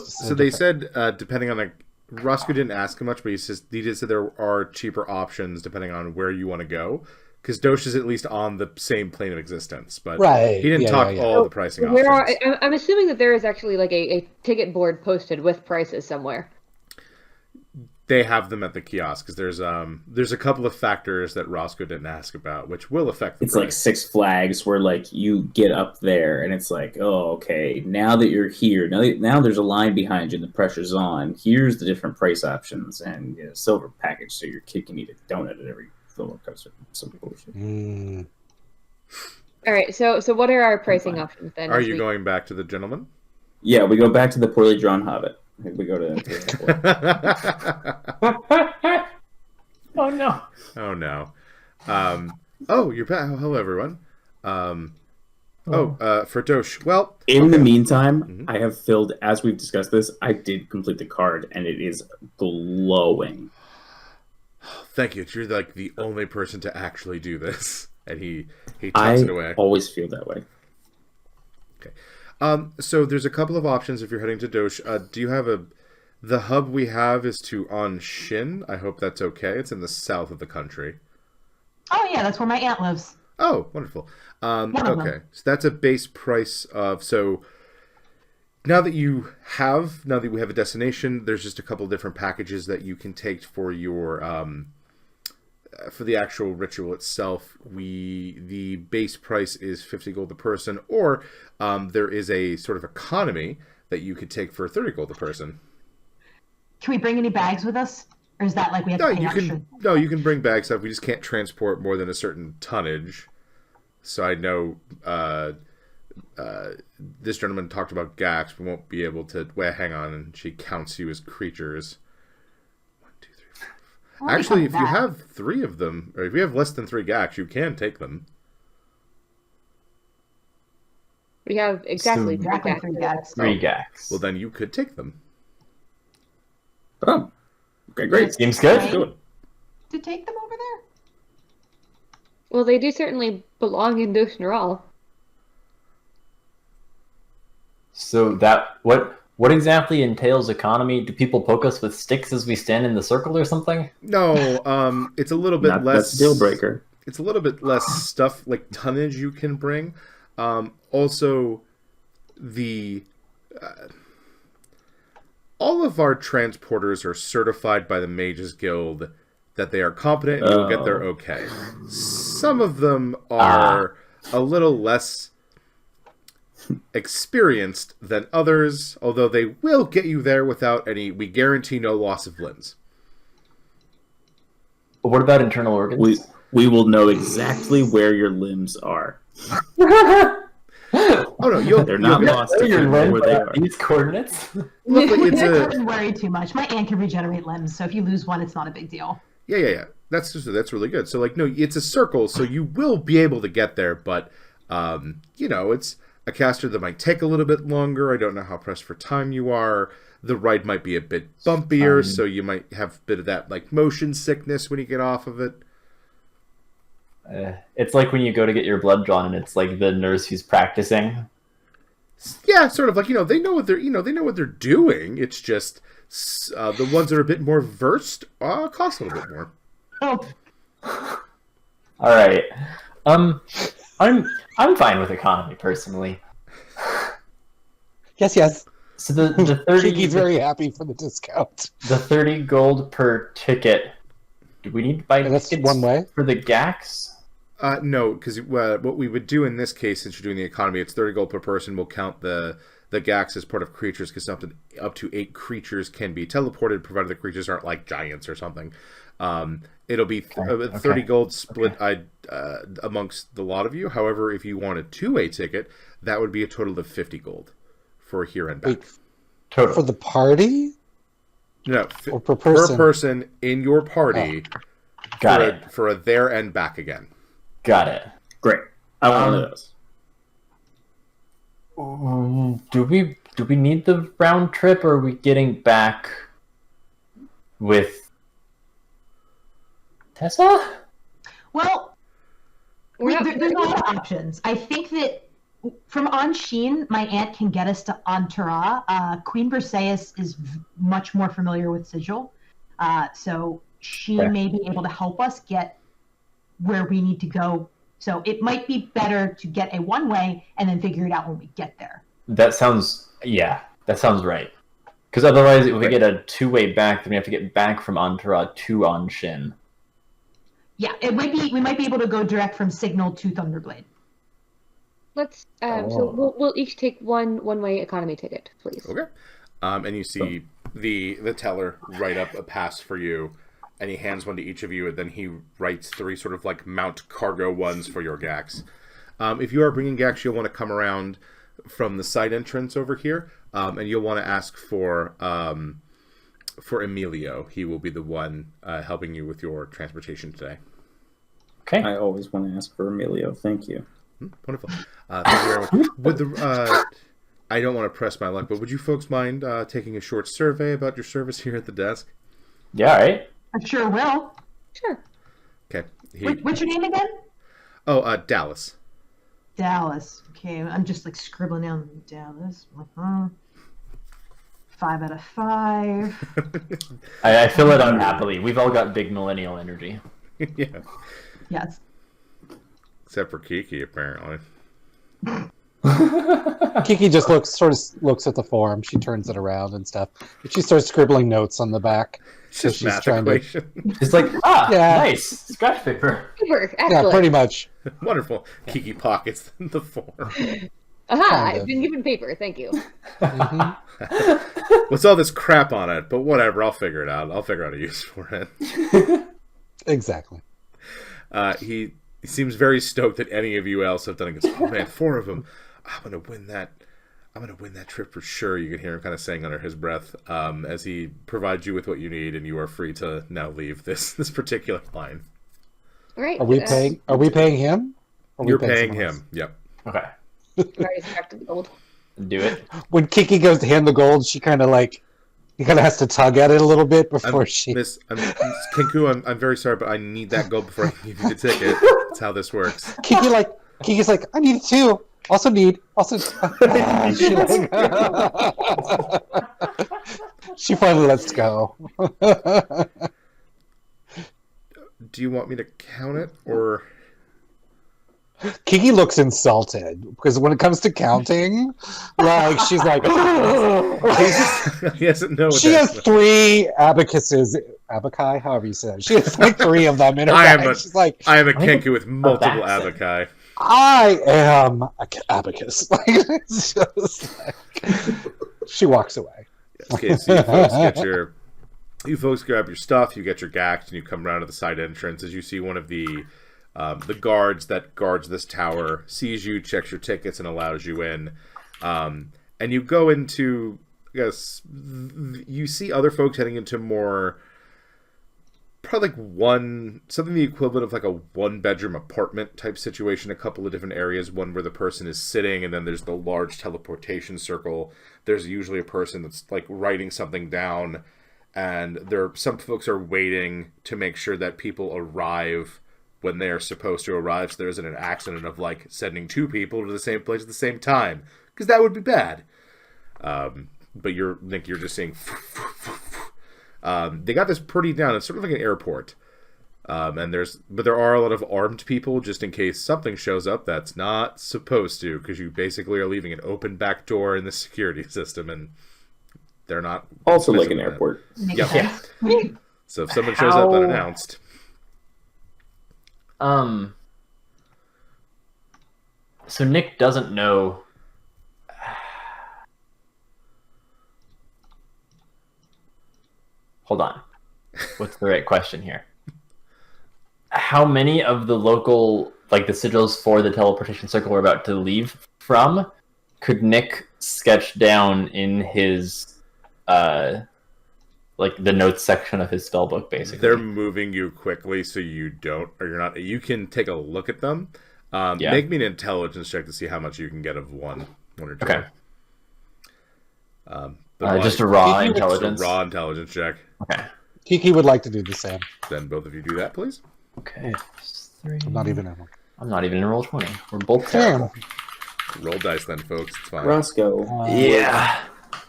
[SPEAKER 1] So they said, depending on Roscoe didn't ask him much, but he did say there are cheaper options depending on where you want to go. Because Dosh is at least on the same plane of existence, but
[SPEAKER 7] Right.
[SPEAKER 1] he didn't talk all the pricing options.
[SPEAKER 3] I'm assuming that there is actually a ticket board posted with prices somewhere.
[SPEAKER 1] They have them at the kiosk because there's a couple of factors that Roscoe didn't ask about, which will affect the
[SPEAKER 5] It's
[SPEAKER 1] price.
[SPEAKER 5] like Six Flags where you get up there and it's like, oh, okay, now that you're here, now there's a line behind you and the pressure's on. Here's the different price options and silver package so your kid can eat a donut at every roller coaster. Some bullshit.
[SPEAKER 3] All right. So what are our pricing options then?
[SPEAKER 1] Are you going back to the gentleman?
[SPEAKER 5] Yeah, we go back to the poorly drawn Hobbit. I think we go to
[SPEAKER 6] Oh, no.
[SPEAKER 1] Oh no. You're back. Hello, everyone. For Dosh. Well,
[SPEAKER 5] In the meantime,
[SPEAKER 1] Mhm.
[SPEAKER 5] I have filled, as we've discussed this, I did complete the card and it is glowing.
[SPEAKER 1] thank you. You're the only person to actually do this, and he
[SPEAKER 5] I
[SPEAKER 1] tucks it away.
[SPEAKER 5] always feel that way.
[SPEAKER 1] So there's a couple of options if you're heading to Dosh. Do you have the hub we have is to Anshin? I hope that's okay. It's in the south of the country.
[SPEAKER 2] Oh yeah, that's where my aunt lives.
[SPEAKER 1] Oh, wonderful.
[SPEAKER 2] One of them.
[SPEAKER 1] Okay, so that's a base price of now that we have a destination, there's just a couple of different packages that you can take for your for the actual ritual itself. The base price is 50 gold a person, or there is a sort of economy that you could take for 30 gold a person.
[SPEAKER 2] Can we bring any bags with us? Or is that we have to pay extra?
[SPEAKER 1] You can bring bags stuff. We just can't transport more than a certain tonnage. So I know this gentleman talked about Gax. We won't be able to. Wait, hang on, and she counts you as creatures. 1, 2, 3, 4.
[SPEAKER 2] Well,
[SPEAKER 1] Actually,
[SPEAKER 2] we
[SPEAKER 1] if
[SPEAKER 2] come
[SPEAKER 1] you
[SPEAKER 2] back.
[SPEAKER 1] have 3 of them, or if you have less than 3 Gax, you can take them.
[SPEAKER 3] We have exactly
[SPEAKER 6] So-
[SPEAKER 2] Exactly
[SPEAKER 3] three
[SPEAKER 2] 3
[SPEAKER 3] bags.
[SPEAKER 2] bags.
[SPEAKER 6] 3 gax.
[SPEAKER 1] Well, then you could take them.
[SPEAKER 5] Oh, okay, great.
[SPEAKER 6] Seems good.
[SPEAKER 2] Right.
[SPEAKER 5] Do it.
[SPEAKER 2] To take them over there?
[SPEAKER 3] Well, they do certainly belong in Doshnaral.
[SPEAKER 6] So what exactly entails economy? Do people poke us with sticks as we stand in the circle or something?
[SPEAKER 1] No, it's a little bit
[SPEAKER 5] Not,
[SPEAKER 1] less
[SPEAKER 5] that's a deal breaker.
[SPEAKER 1] It's a little bit less stuff like tonnage you can bring. Also, all of our transporters are certified by the Mages Guild that they are competent and you'll get there okay. Some of them are a little less experienced than others, although they will get you there without any. We guarantee no loss of limbs.
[SPEAKER 6] But what about internal organs?
[SPEAKER 5] We will know exactly where your limbs are.
[SPEAKER 1] Oh no,
[SPEAKER 5] They're not
[SPEAKER 1] get-
[SPEAKER 5] lost.
[SPEAKER 6] Your
[SPEAKER 5] Different
[SPEAKER 6] limb
[SPEAKER 5] where they
[SPEAKER 6] at
[SPEAKER 5] are.
[SPEAKER 6] these coordinates.
[SPEAKER 1] Luckily, it's
[SPEAKER 2] I
[SPEAKER 1] a
[SPEAKER 2] wouldn't worry too much. My aunt can regenerate limbs, so if you lose one, it's not a big deal.
[SPEAKER 1] yeah. That's really good. So like, no, it's a circle, so you will be able to get there, but it's a caster that might take a little bit longer. I don't know how pressed for time you are. The ride might be a bit bumpier, so you might have a bit of that like motion sickness when you get off of it.
[SPEAKER 6] It's like when you go to get your blood drawn, and it's like the nurse who's practicing.
[SPEAKER 1] Yeah, sort of like they know what they're doing. It's just the ones that are a bit more versed cost a little bit more.
[SPEAKER 2] Oh,
[SPEAKER 6] All right. I'm fine with economy personally.
[SPEAKER 7] Yes.
[SPEAKER 6] So the 30
[SPEAKER 7] Kiki's very happy for the discount.
[SPEAKER 6] the 30 gold per ticket. Do we need to buy
[SPEAKER 7] And that's
[SPEAKER 6] tickets
[SPEAKER 7] one way?
[SPEAKER 6] for the GAX?
[SPEAKER 1] No, because what we would do in this case, since you're doing the economy, it's 30 gold per person. We'll count the GAX as part of creatures, because up to 8 creatures can be teleported, provided the creatures aren't like giants or something. It'll be 30 gold split amongst the lot of you. However, if you want a 2-way ticket, that would be a total of 50 gold for here and back.
[SPEAKER 7] Wait,
[SPEAKER 6] Total.
[SPEAKER 7] for the party?
[SPEAKER 1] No,
[SPEAKER 7] Or per person?
[SPEAKER 1] per person in your party
[SPEAKER 6] Got it.
[SPEAKER 1] for a there and back again.
[SPEAKER 6] Got it.
[SPEAKER 5] Great. I want one of those.
[SPEAKER 6] Do we need the round trip, or are we getting back with Tessa?
[SPEAKER 2] well,
[SPEAKER 3] We're not-
[SPEAKER 2] there's a lot of options. I think that from Anshin, my aunt can get us to Antara. Queen Berseus is much more familiar with Sigil, so she
[SPEAKER 6] Okay.
[SPEAKER 2] may be able to help us get where we need to go. So it might be better to get a one-way and then figure it out when we get there.
[SPEAKER 6] That sounds right. Because otherwise, if we get a 2-way back, then we have to get back from Antara to Anshin.
[SPEAKER 2] Yeah, it might be. We might be able to go direct from Signal to Thunderblade.
[SPEAKER 3] Let's. So we'll each take one-way economy ticket, please.
[SPEAKER 1] Okay. And you see the teller write up a pass for you, and he hands one to each of you, and then he writes 3 sort of like mount cargo ones for your GAX. If you are bringing GAX, you'll want to come around from the side entrance over here, and you'll want to ask for Emilio. He will be the one helping you with your transportation today.
[SPEAKER 6] Okay.
[SPEAKER 5] I always want to ask for Emilio. Thank you.
[SPEAKER 1] Wonderful. Thank you very much. I don't want to press my luck, but would you folks mind taking a short survey about your service here at the desk?
[SPEAKER 6] Yeah, all right.
[SPEAKER 2] I sure will.
[SPEAKER 3] Sure.
[SPEAKER 1] Okay.
[SPEAKER 2] What's your name again?
[SPEAKER 1] Oh, Dallas.
[SPEAKER 2] Dallas. Okay, I'm just like scribbling down Dallas. 5 out of 5.
[SPEAKER 6] I fill it out happily. We've all got big millennial energy.
[SPEAKER 1] Yeah.
[SPEAKER 2] Yes.
[SPEAKER 1] Except for Kiki, apparently.
[SPEAKER 7] Kiki just looks at the form. She turns it around and stuff. She starts scribbling notes on the back.
[SPEAKER 1] It's
[SPEAKER 7] So
[SPEAKER 1] just
[SPEAKER 7] she's
[SPEAKER 1] math
[SPEAKER 7] trying to-
[SPEAKER 1] equation.
[SPEAKER 6] It's like,
[SPEAKER 7] Yeah.
[SPEAKER 6] nice. Scratch paper.
[SPEAKER 3] Super.
[SPEAKER 7] Yeah,
[SPEAKER 3] Excellent.
[SPEAKER 7] pretty much.
[SPEAKER 1] Wonderful. Kiki pockets the form.
[SPEAKER 3] Aha!
[SPEAKER 7] Kind of.
[SPEAKER 3] I've been given paper. Thank you.
[SPEAKER 7] Mhm.
[SPEAKER 1] What's all this crap on it? But whatever, I'll figure it out. I'll figure out a use for it.
[SPEAKER 7] Exactly.
[SPEAKER 1] He seems very stoked that any of you else have done it. He goes, oh man, 4 of them. I'm gonna win that trip for sure. You can hear him kind of saying under his breath as he provides you with what you need, and you are free to now leave this particular line.
[SPEAKER 3] All right.
[SPEAKER 7] Are we paying? Are we paying him? Or are we
[SPEAKER 1] You're paying
[SPEAKER 7] someone else?
[SPEAKER 1] him. Yep.
[SPEAKER 6] Okay.
[SPEAKER 3] I've already subtracted the gold.
[SPEAKER 6] Do it.
[SPEAKER 7] When Kiki goes to hand the gold, he kind of has to tug at it a little bit before she.
[SPEAKER 1] Miss Kinku, I'm very sorry, but I need that gold before I can give you the ticket. That's how this works.
[SPEAKER 7] Kiki's like, I need it too. Also. She finally lets go.
[SPEAKER 1] Do you want me to count it, or
[SPEAKER 7] Kiki looks insulted because when it comes to counting, like she's like,
[SPEAKER 1] he doesn't know what
[SPEAKER 7] she
[SPEAKER 1] that
[SPEAKER 7] has 3 abacuses, abaci, however you say it. She has like 3 of them in her bag. She's like,
[SPEAKER 1] I am a Kenku with multiple
[SPEAKER 6] Abaxi.
[SPEAKER 1] abaci.
[SPEAKER 7] I am a abacus. Like, it's just like, she walks away.
[SPEAKER 1] Okay, so you folks grab your stuff, you get your gax, and you come around to the side entrance as you see one of the The guards that guards this tower sees you, checks your tickets, and allows you in. And you go into, I guess, you see other folks heading into more, probably like something the equivalent of like a one-bedroom apartment type situation. A couple of different areas, one where the person is sitting, and then there's the large teleportation circle. There's usually a person that's like writing something down, and some folks are waiting to make sure that people arrive when they are supposed to arrive, so there isn't an accident of like sending two people to the same place at the same time, because that would be bad. But you're just seeing. They got this pretty down. It's sort of like an airport, but there are a lot of armed people just in case something shows up that's not supposed to, because you basically are leaving an open back door in the security system, and they're not
[SPEAKER 5] Also like an airport.
[SPEAKER 2] Makes
[SPEAKER 1] Yeah.
[SPEAKER 2] sense.
[SPEAKER 1] So if someone shows up unannounced,
[SPEAKER 6] So Nick doesn't know. Hold on. What's the right question here? How many of the local, like the sigils for the teleportation circle we're about to leave from, could Nick sketch down in his, like the notes section of his spellbook, basically?
[SPEAKER 1] they're moving you quickly, so you're not. You can take a look at them.
[SPEAKER 6] Yeah.
[SPEAKER 1] Make me an intelligence check to see how much you can get of one or two.
[SPEAKER 6] Okay.
[SPEAKER 1] But
[SPEAKER 6] Just a raw
[SPEAKER 7] Kiki would-
[SPEAKER 6] intelligence.
[SPEAKER 1] a raw intelligence check.
[SPEAKER 6] Okay.
[SPEAKER 7] Kiki would like to do the same.
[SPEAKER 1] Then both of you do that, please.
[SPEAKER 6] Okay. Three.
[SPEAKER 7] I'm not even in one.
[SPEAKER 6] I'm not even in roll 20. We're both
[SPEAKER 7] Damn.
[SPEAKER 6] terrible.
[SPEAKER 1] Roll dice then, folks. It's fine.
[SPEAKER 5] Roscoe,
[SPEAKER 6] Yeah.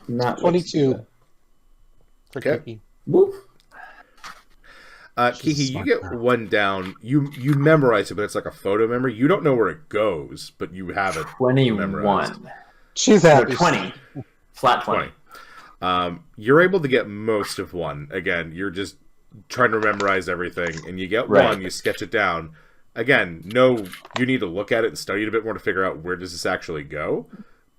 [SPEAKER 5] not
[SPEAKER 7] 22 for
[SPEAKER 1] Okay.
[SPEAKER 7] Kiki.
[SPEAKER 5] Woof.
[SPEAKER 7] She's
[SPEAKER 1] Kiki,
[SPEAKER 7] a
[SPEAKER 1] you
[SPEAKER 7] smart
[SPEAKER 1] get
[SPEAKER 7] girl.
[SPEAKER 1] one down. You memorize it, but it's like a photo memory. You don't know where it goes, but you have it.
[SPEAKER 6] 21.
[SPEAKER 7] She's
[SPEAKER 6] Or
[SPEAKER 7] happy.
[SPEAKER 6] 20. Flat 20.
[SPEAKER 1] 20. You're able to get most of one. Again, you're just trying to memorize everything, and you get
[SPEAKER 6] Right.
[SPEAKER 1] one, you sketch it down. Again, no, you need to look at it and study it a bit more to figure out where does this actually go,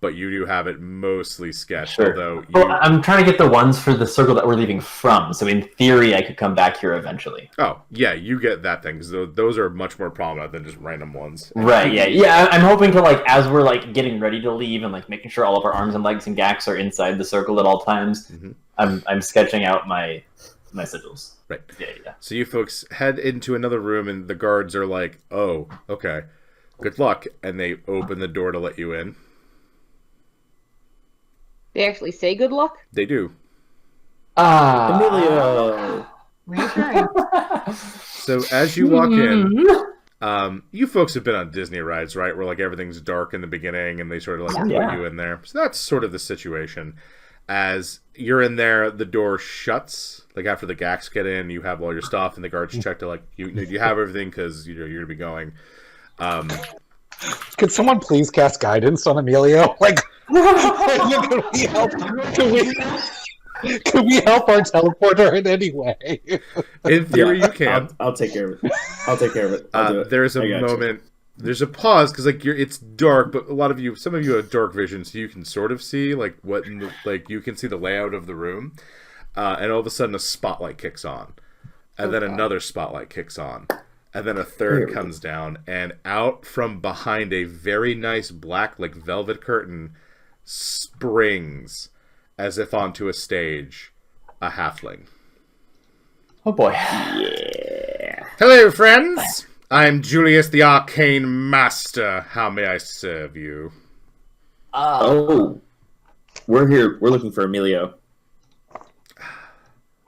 [SPEAKER 1] but you do have it mostly sketched,
[SPEAKER 6] Sure.
[SPEAKER 1] although you...
[SPEAKER 6] Well, I'm trying to get the ones for the circle that we're leaving from, so in theory I could come back here eventually.
[SPEAKER 1] Oh, yeah, you get that thing, because those are much more prominent than just random ones.
[SPEAKER 6] Right, yeah. Yeah, I'm hoping to, like, as we're, like, getting ready to leave and, like, making sure all of our arms and legs and gax are inside the circle at all times,
[SPEAKER 1] Mhm.
[SPEAKER 6] I'm sketching out my sigils.
[SPEAKER 1] Right.
[SPEAKER 6] Yeah.
[SPEAKER 1] So you folks head into another room, and the guards are like, oh, okay, good luck, and they open the door to let you in.
[SPEAKER 3] They actually say good luck?
[SPEAKER 1] They do.
[SPEAKER 5] Emilio.
[SPEAKER 2] Reassuring.
[SPEAKER 1] So as you walk in, you folks have been on Disney rides, right? Where like everything's dark in the beginning and they sort of like
[SPEAKER 6] Yeah.
[SPEAKER 1] put you in there. So that's sort of the situation. As you're in there, the door shuts. Like after the Gax get in, you have all your stuff, and the guards check to like you have everything because you're gonna be going.
[SPEAKER 7] Could someone please cast guidance on Emilio? Like, can we help? Can we help our teleporter in any way?
[SPEAKER 1] In theory, you can.
[SPEAKER 5] I'll take care of it. I'll take care of it. I'll do it.
[SPEAKER 1] There's a
[SPEAKER 5] I got you.
[SPEAKER 1] moment. There's a pause because like it's dark, but some of you have dark vision, so you can sort of see like you can see the layout of the room, and all of a sudden a spotlight kicks on, and then another spotlight kicks on, and then a third comes down, and out from behind a very nice black like velvet curtain springs, as if onto a stage, a halfling.
[SPEAKER 6] Oh boy.
[SPEAKER 1] Hello, friends. I'm Julius, the Arcane Master. How may I serve you?
[SPEAKER 5] Oh, we're here. We're looking for Emilio.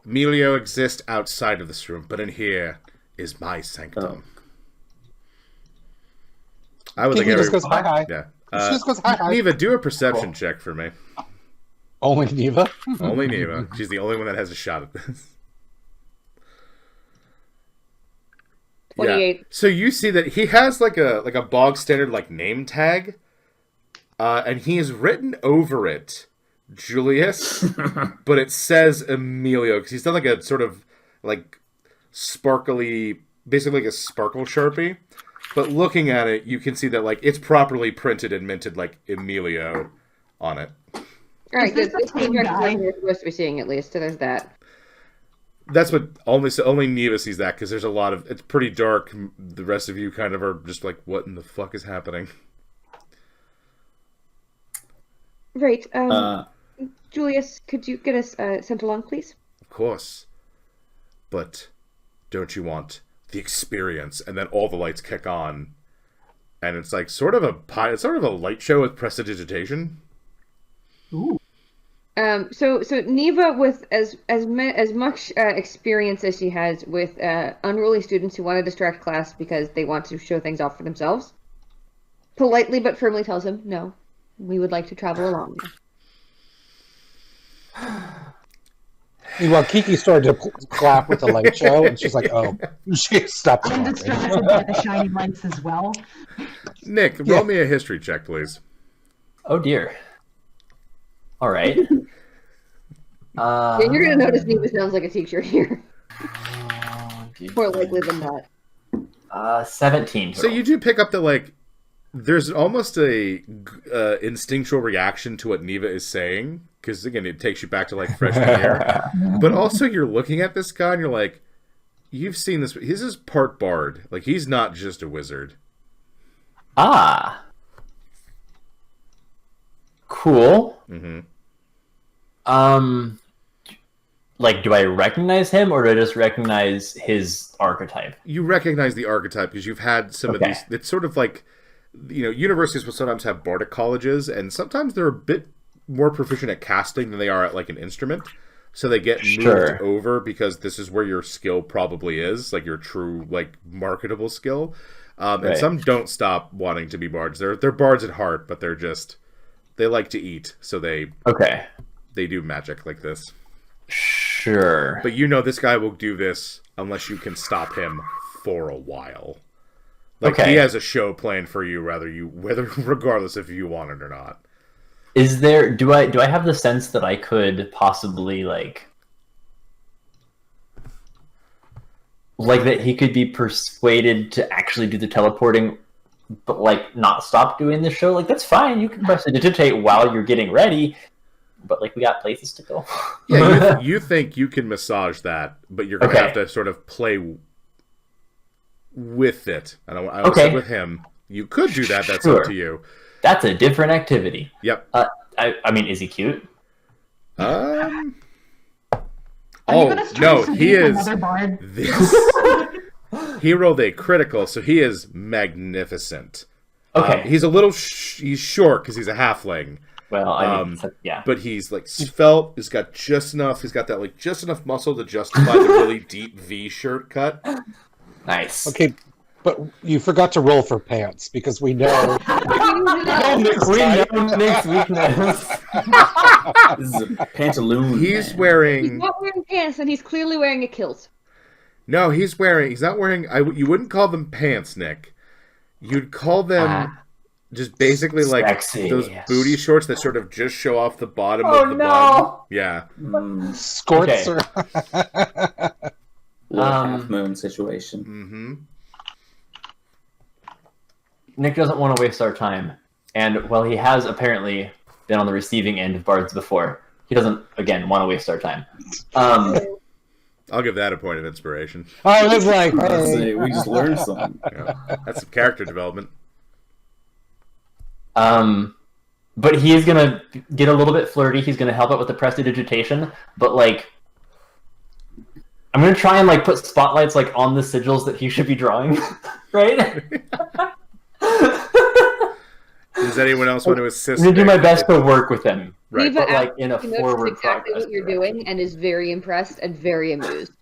[SPEAKER 1] Emilio exists outside of this room, but in here is my sanctum. I would
[SPEAKER 7] Kiki
[SPEAKER 1] like
[SPEAKER 7] just goes
[SPEAKER 1] every...
[SPEAKER 7] hi hi.
[SPEAKER 1] Yeah.
[SPEAKER 7] She just goes hi hi.
[SPEAKER 1] Neva, do a perception check for me.
[SPEAKER 7] Only Neva.
[SPEAKER 1] Only Neva. She's the only one that has a shot at this.
[SPEAKER 3] 28.
[SPEAKER 1] Yeah. So you see that he has like a bog standard like name tag, and he has written over it Julius, but it says Emilio because he's done like a sort of like sparkly, basically like a sparkle Sharpie. But looking at it, you can see that like it's properly printed and minted like Emilio on it.
[SPEAKER 3] All right,
[SPEAKER 2] Is this
[SPEAKER 3] good.
[SPEAKER 2] the
[SPEAKER 3] This
[SPEAKER 2] same
[SPEAKER 3] seems
[SPEAKER 2] guy?
[SPEAKER 3] like we're supposed to be seeing at least, so there's that.
[SPEAKER 1] That's what only Neva sees that because there's a lot of it's pretty dark. The rest of you kind of are just like, what in the fuck is happening?
[SPEAKER 3] Right. Julius, could you get us sent along, please?
[SPEAKER 1] Of course, but don't you want the experience? And then all the lights kick on, and it's like sort of a light show with prestidigitation.
[SPEAKER 2] Ooh.
[SPEAKER 3] So Neva, with as much experience as she has with unruly students who want to distract class because they want to show things off for themselves, politely but firmly tells him, "No, we would like to travel along."
[SPEAKER 7] Well, Kiki started to clap with the light show, and she's like, "Oh," she stopped.
[SPEAKER 2] I'm
[SPEAKER 7] clapping.
[SPEAKER 2] distracted by the shiny lights as well.
[SPEAKER 1] Nick, roll me a history check, please.
[SPEAKER 6] Oh dear. All right.
[SPEAKER 3] Yeah, you're gonna notice Neva sounds like a teacher here. More likely than not.
[SPEAKER 6] 17.
[SPEAKER 1] So
[SPEAKER 6] Total.
[SPEAKER 1] you do pick up that like there's almost a instinctual reaction to what Neva is saying because again it takes you back to like freshman year, but also you're looking at this guy and you're like, you've seen this. He's just part bard. Like he's not just a wizard.
[SPEAKER 6] Ah. Cool.
[SPEAKER 1] Mm-hmm.
[SPEAKER 6] Like, do I recognize him, or do I just recognize his archetype?
[SPEAKER 1] You recognize the archetype because you've had some of these. It's sort of like, universities will sometimes have bardic colleges, and sometimes they're a bit more proficient at casting than they are at like an instrument. So they get moved over because this is where your skill probably is, like your true like marketable skill. And some don't stop wanting to be bards. They're bards at heart, but they like to eat, so they do magic like this.
[SPEAKER 6] Sure.
[SPEAKER 1] But this guy will do this unless you can stop him for a while. Like he has a show planned for you, regardless if you want it or not.
[SPEAKER 6] Is there? Do I have the sense that I could possibly like that he could be persuaded to actually do the teleporting, but like not stop doing the show? Like that's fine. You can prestidigitate while you're getting ready. But like we got places to go.
[SPEAKER 1] Yeah, you think you can massage that, but you're gonna have to sort of play with it. And I said with him, you could do that. That's up to you.
[SPEAKER 6] That's a different activity.
[SPEAKER 1] Yep.
[SPEAKER 6] I mean, is he cute?
[SPEAKER 1] Oh no, he is. He rolled a critical, so he is magnificent.
[SPEAKER 6] Okay.
[SPEAKER 1] He's a little. He's short because he's a halfling.
[SPEAKER 6] Well, I mean, yeah.
[SPEAKER 1] But he's like svelte. He's got just enough. He's got that like just enough muscle to justify the really deep V shirt cut.
[SPEAKER 6] Nice.
[SPEAKER 7] Okay, but you forgot to roll for pants because we know.
[SPEAKER 6] Nick's weakness.
[SPEAKER 5] This is a pantaloon.
[SPEAKER 1] He's
[SPEAKER 3] He's not wearing pants, and he's clearly wearing a kilt.
[SPEAKER 1] No, he's not wearing. You wouldn't call them pants, Nick. You'd call them. Just basically like
[SPEAKER 6] sexy.
[SPEAKER 1] Those booty shorts that sort of just show off the bottom of the bun. Yeah.
[SPEAKER 7] Skirts or
[SPEAKER 5] half moon situation.
[SPEAKER 1] Mm-hmm.
[SPEAKER 6] Nick doesn't want to waste our time. And while he has apparently been on the receiving end of bards before, he doesn't, again, want to waste our time.
[SPEAKER 1] I'll give that a point of inspiration.
[SPEAKER 7] I was like,
[SPEAKER 5] we just learned something.
[SPEAKER 1] Yeah. That's some character development.
[SPEAKER 6] But he is gonna get a little bit flirty. He's gonna help out with the prestidigitation, but like, I'm gonna try and like put spotlights like on the sigils that he should be drawing, right?
[SPEAKER 1] Does anyone else want to assist?
[SPEAKER 6] I'm gonna do my best to work with him,
[SPEAKER 1] right?
[SPEAKER 3] Neva
[SPEAKER 6] but like in a forward
[SPEAKER 3] exactly what you're doing, and is very impressed and very amused.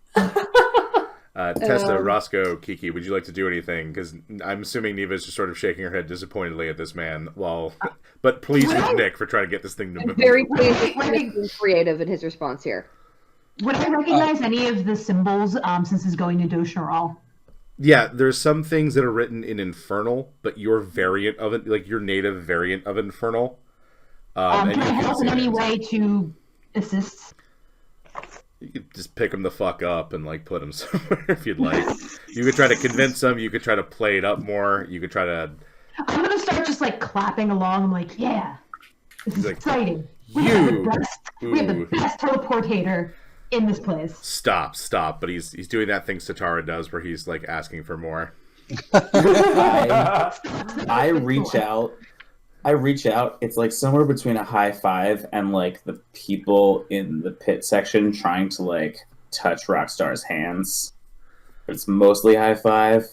[SPEAKER 1] Testa, Roscoe, Kiki, would you like to do anything? Because I'm assuming Neva's just sort of shaking her head disappointedly at this man. But pleased with Nick for trying to get this thing to move.
[SPEAKER 3] Very pleased with Nick being creative in his response here.
[SPEAKER 2] Would I recognize any of the symbols since it's going to Dosharal?
[SPEAKER 1] Yeah, there's some things that are written in Infernal, but your variant of it, like your native variant of Infernal.
[SPEAKER 2] Can I help in any way to assist?
[SPEAKER 1] You could just pick him the fuck up and like put him somewhere if you'd like. You could try to convince him. You could try to play it up more. You could try to.
[SPEAKER 2] I'm gonna start just like clapping along. I'm like, yeah, this is
[SPEAKER 1] like,
[SPEAKER 2] exciting. We have the best teleportator in this place.
[SPEAKER 1] Stop. But he's doing that thing Satara does where he's like asking for more.
[SPEAKER 5] I reach out. It's like somewhere between a high five and like the people in the pit section trying to like touch Rockstar's hands. But it's mostly high five.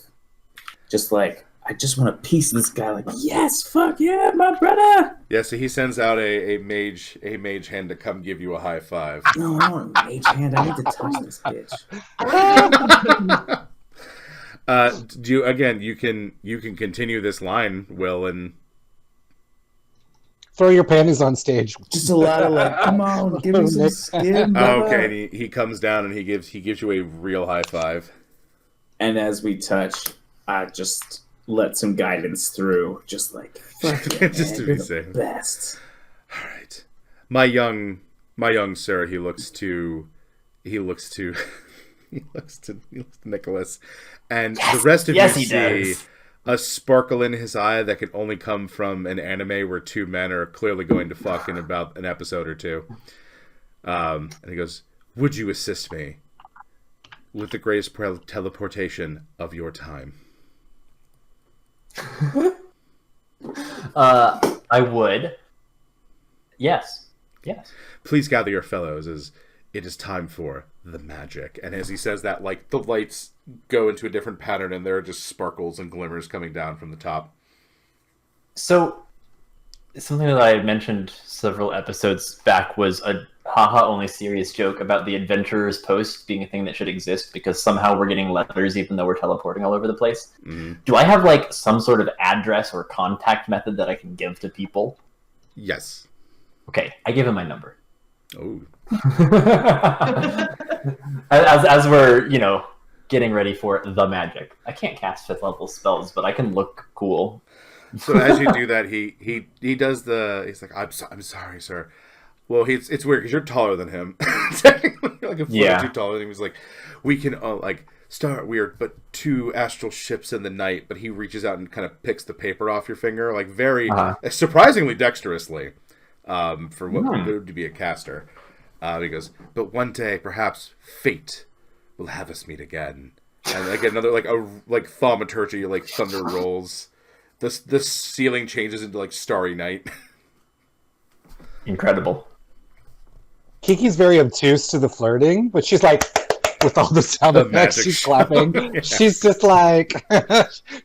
[SPEAKER 5] Just like, I just want a piece of this guy. Like, yes, fuck yeah, my brother.
[SPEAKER 1] Yeah, so he sends out a mage hand to come give you a high five.
[SPEAKER 5] No, I want a mage hand. I need to touch this bitch.
[SPEAKER 1] You can continue this line, Will, and
[SPEAKER 7] Throw your panties on stage.
[SPEAKER 5] Just a lot of like, come on, give me some skin.
[SPEAKER 1] oh, okay. And he comes down and he gives you a real high five.
[SPEAKER 5] And as we touch, I just let some guidance through, just like fuck yeah,
[SPEAKER 1] just to
[SPEAKER 5] man,
[SPEAKER 1] be
[SPEAKER 5] you're the
[SPEAKER 1] safe.
[SPEAKER 5] best.
[SPEAKER 1] All right, my young sir. He looks to Nicholas, and the rest of you see a sparkle in his eye that can only come from an anime where two men are clearly going to fuck in about an episode or two. And he goes, "Would you assist me with the greatest teleportation of your time?"
[SPEAKER 6] I would. Yes.
[SPEAKER 1] Please gather your fellows, as it is time for the magic. And as he says that, like, the lights go into a different pattern and there are just sparkles and glimmers coming down from the top.
[SPEAKER 6] So, something that I had mentioned several episodes back was a haha only serious joke about the Adventurer's Post being a thing that should exist because somehow we're getting letters even though we're teleporting all over the place. Mm-hmm. Do I have like some sort of address or contact method that I can give to people?
[SPEAKER 1] Yes.
[SPEAKER 6] Okay, I give him my number.
[SPEAKER 1] Oh.
[SPEAKER 6] as we're, getting ready for the magic. I can't cast 5th level spells, but I can look cool.
[SPEAKER 1] So as you do that, he does he's like, I'm sorry, sir. Well, it's weird because you're taller than him. Technically, like a foot or two taller than him. He's like, we can start weird, but 2 astral ships in the night. But he reaches out and kind of picks the paper off your finger, like very surprisingly dexterously, for what would be a caster. He goes, but one day, perhaps fate will have us meet again. And like another like thaumaturgy, like thunder rolls. The ceiling changes into like starry night.
[SPEAKER 6] Incredible.
[SPEAKER 7] Kiki's very obtuse to the flirting, but she's like, with all the sound effects, she's clapping. Yeah. She's just like,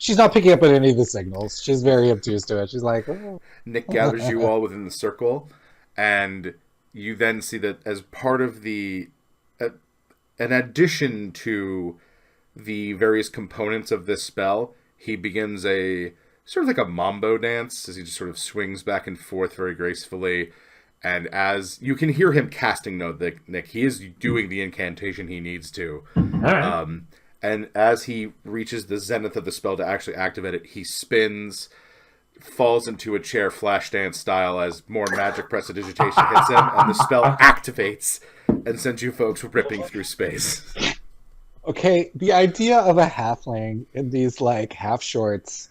[SPEAKER 7] she's not picking up on any of the signals. She's very obtuse to it. She's like, oh.
[SPEAKER 1] Nick gathers you all within the circle, and you then see that as part of an addition to the various components of this spell, he begins a sort of like a mambo dance as he just sort of swings back and forth very gracefully. And as you can hear him casting note, Nick, he is doing the incantation he needs to. Right. And as he reaches the zenith of the spell to actually activate it, he spins, falls into a chair flash dance style as more magic prestidigitation hits him, and the spell activates and sends you folks ripping through space.
[SPEAKER 7] Okay, the idea of a halfling in these like half shorts,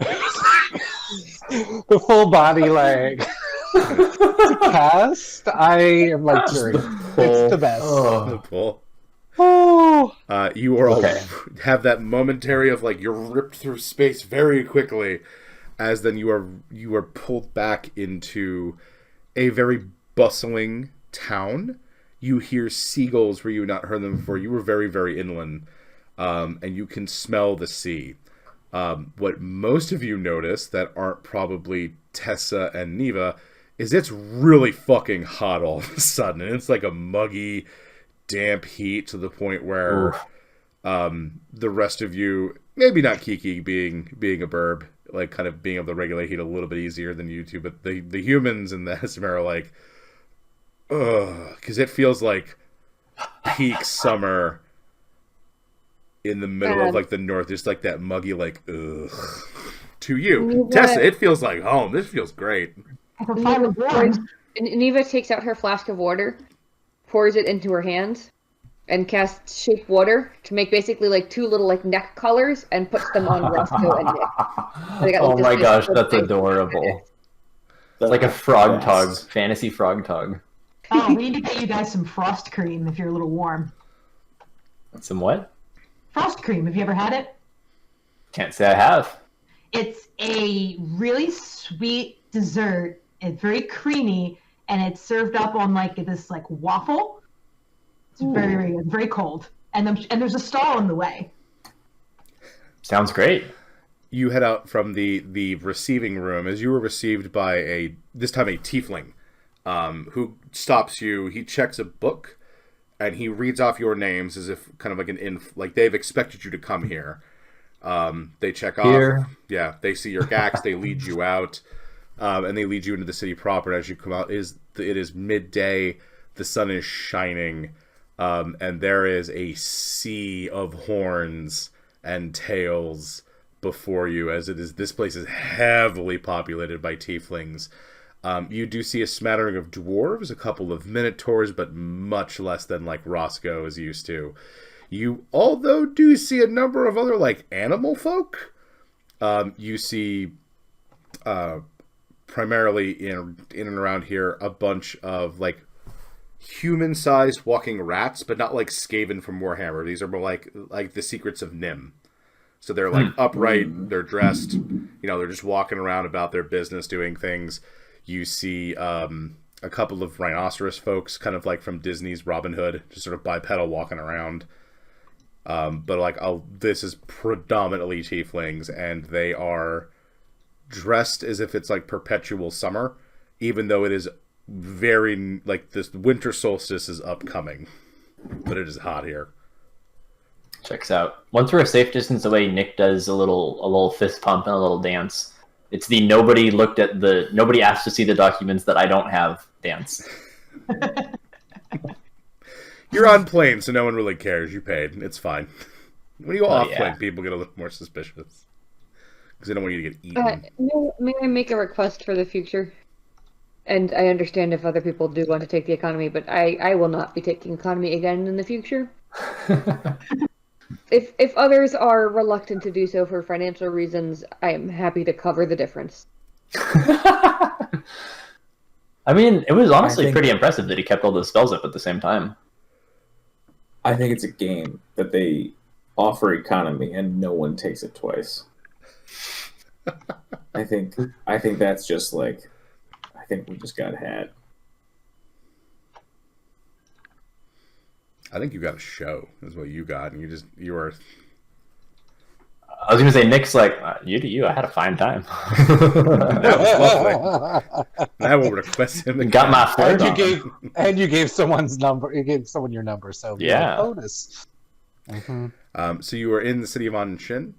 [SPEAKER 7] the full body like to cast, I am like cheering. It's the best.
[SPEAKER 1] The pull.
[SPEAKER 7] Oh.
[SPEAKER 1] You are all have that momentary of like you're ripped through space very quickly, as then you are pulled back into a very bustling town. You hear seagulls where you had not heard them before. You were very, very inland, and you can smell the sea. What most of you notice that aren't probably Tessa and Neva is it's really fucking hot all of a sudden. And it's like a muggy, damp heat to the point where the rest of you, maybe not Kiki being a burb, like kind of being able to regulate heat a little bit easier than you two, but the humans and the Hesmer are like, ugh, because it feels like peak summer in the middle of like the north, just like that muggy, like, ugh. To you, Tessa, it feels like home. This feels great.
[SPEAKER 3] Neva takes out her flask of water, pours it into her hands, and casts shape water to make basically like 2 little like neck collars and puts them on Roscoe and Nick.
[SPEAKER 6] Oh my gosh, that's adorable. That's like a frog tog, fantasy frog tog.
[SPEAKER 2] Oh, we need to get you guys some frost cream if you're a little warm.
[SPEAKER 6] Some what?
[SPEAKER 2] Frost cream, have you ever had it?
[SPEAKER 6] Can't say I have.
[SPEAKER 2] It's a really sweet dessert. It's very creamy, and it's served up on like this like waffle. It's very, very good. Very cold, and there's a stall in the way.
[SPEAKER 6] Sounds great.
[SPEAKER 1] You head out from the receiving room as you were received by this time a tiefling, who stops you. He checks a book, and he reads off your names as if kind of like like they've expected you to come here. They check off. Yeah, they see your gax. They lead you out, and they lead you into the city proper. And as you come out, it is midday. The sun is shining, and there is a sea of horns and tails before you, as this place is heavily populated by tieflings. You do see a smattering of dwarves, a couple of minotaurs, but much less than like Roscoe is used to. You although do see a number of other like animal folk. You see primarily in and around here a bunch of like human-sized walking rats, but not like Skaven from Warhammer. These are more like the secrets of Nim. So they're like upright, they're dressed, they're just walking around about their business, doing things. You see a couple of rhinoceros folks, kind of like from Disney's Robin Hood, just sort of bipedal walking around. But like, this is predominantly tieflings, and they are dressed as if it's like perpetual summer, even though it is very, like, this winter solstice is upcoming. But it is hot here.
[SPEAKER 6] Checks out. Once we're a safe distance away, Nick does a little fist pump and a little dance. It's the nobody asked to see the documents that I don't have dance.
[SPEAKER 1] You're on plane, so no one really cares. You paid. It's fine. When you go off plane, people get a little more suspicious. Because they don't want you to get eaten.
[SPEAKER 3] May I make a request for the future? And I understand if other people do want to take the economy, but I will not be taking economy again in the future. If others are reluctant to do so for financial reasons, I am happy to cover the difference.
[SPEAKER 6] I mean, it was honestly pretty impressive that he kept all those spells up at the same time.
[SPEAKER 5] I think it's a game that they offer economy and no one takes it twice. I think that's just like, I think we just got had.
[SPEAKER 1] I think you got a show, is what you got, and you were.
[SPEAKER 6] I was gonna say, Nick's like, you. I had a fine time.
[SPEAKER 1] That was lovely. I will request him.
[SPEAKER 6] Got my flirt on.
[SPEAKER 7] You gave someone's number. You gave someone your number, so
[SPEAKER 6] yeah.
[SPEAKER 7] Bonus. Mm-hmm.
[SPEAKER 1] So you are in the city of Anshin.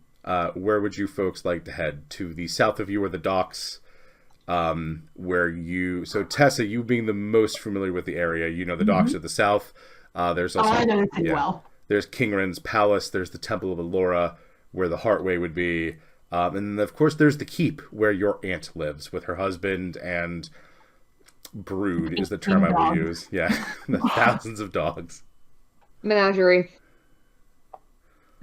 [SPEAKER 1] Where would you folks like to head? To the south of you are the docks. So Tessa, you being the most familiar with the area, you know the docks are the south. There's also
[SPEAKER 2] I know the city well.
[SPEAKER 1] There's Kingren's Palace. There's the Temple of Allura, where the Heartway would be, and of course there's the Keep, where your aunt lives with her husband and brood is the term I will use. Yeah, the thousands of dogs.
[SPEAKER 3] Menagerie.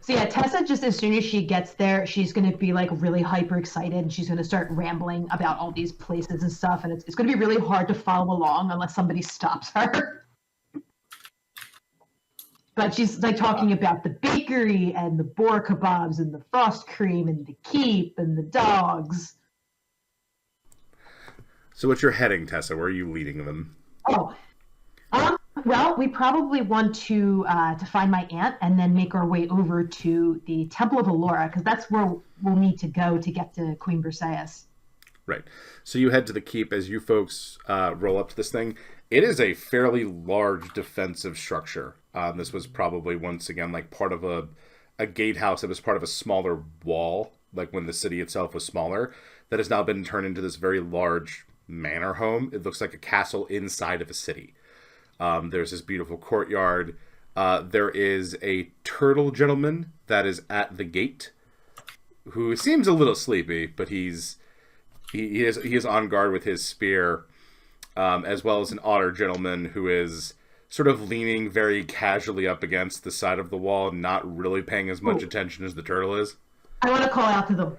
[SPEAKER 2] So yeah, Tessa, just as soon as she gets there, she's going to be like really hyper excited, and she's going to start rambling about all these places and stuff, and it's going to be really hard to follow along unless somebody stops her. But she's like talking about the bakery and the boar kebabs and the frost cream and the Keep and the dogs.
[SPEAKER 1] So what's your heading, Tessa? Where are you leading them?
[SPEAKER 2] Well, we probably want to find my aunt and then make our way over to the Temple of Allura, because that's where we'll need to go to get to Queen Briseis.
[SPEAKER 1] Right. So you head to the Keep as you folks roll up to this thing. It is a fairly large defensive structure. This was probably, once again, like part of a gatehouse that was part of a smaller wall, like when the city itself was smaller, that has now been turned into this very large manor home. It looks like a castle inside of a city. There's this beautiful courtyard. There is a turtle gentleman that is at the gate, who seems a little sleepy, but he is on guard with his spear, as well as an otter gentleman who is sort of leaning very casually up against the side of the wall, not really paying as much attention as the turtle is.
[SPEAKER 2] I want to call out to them.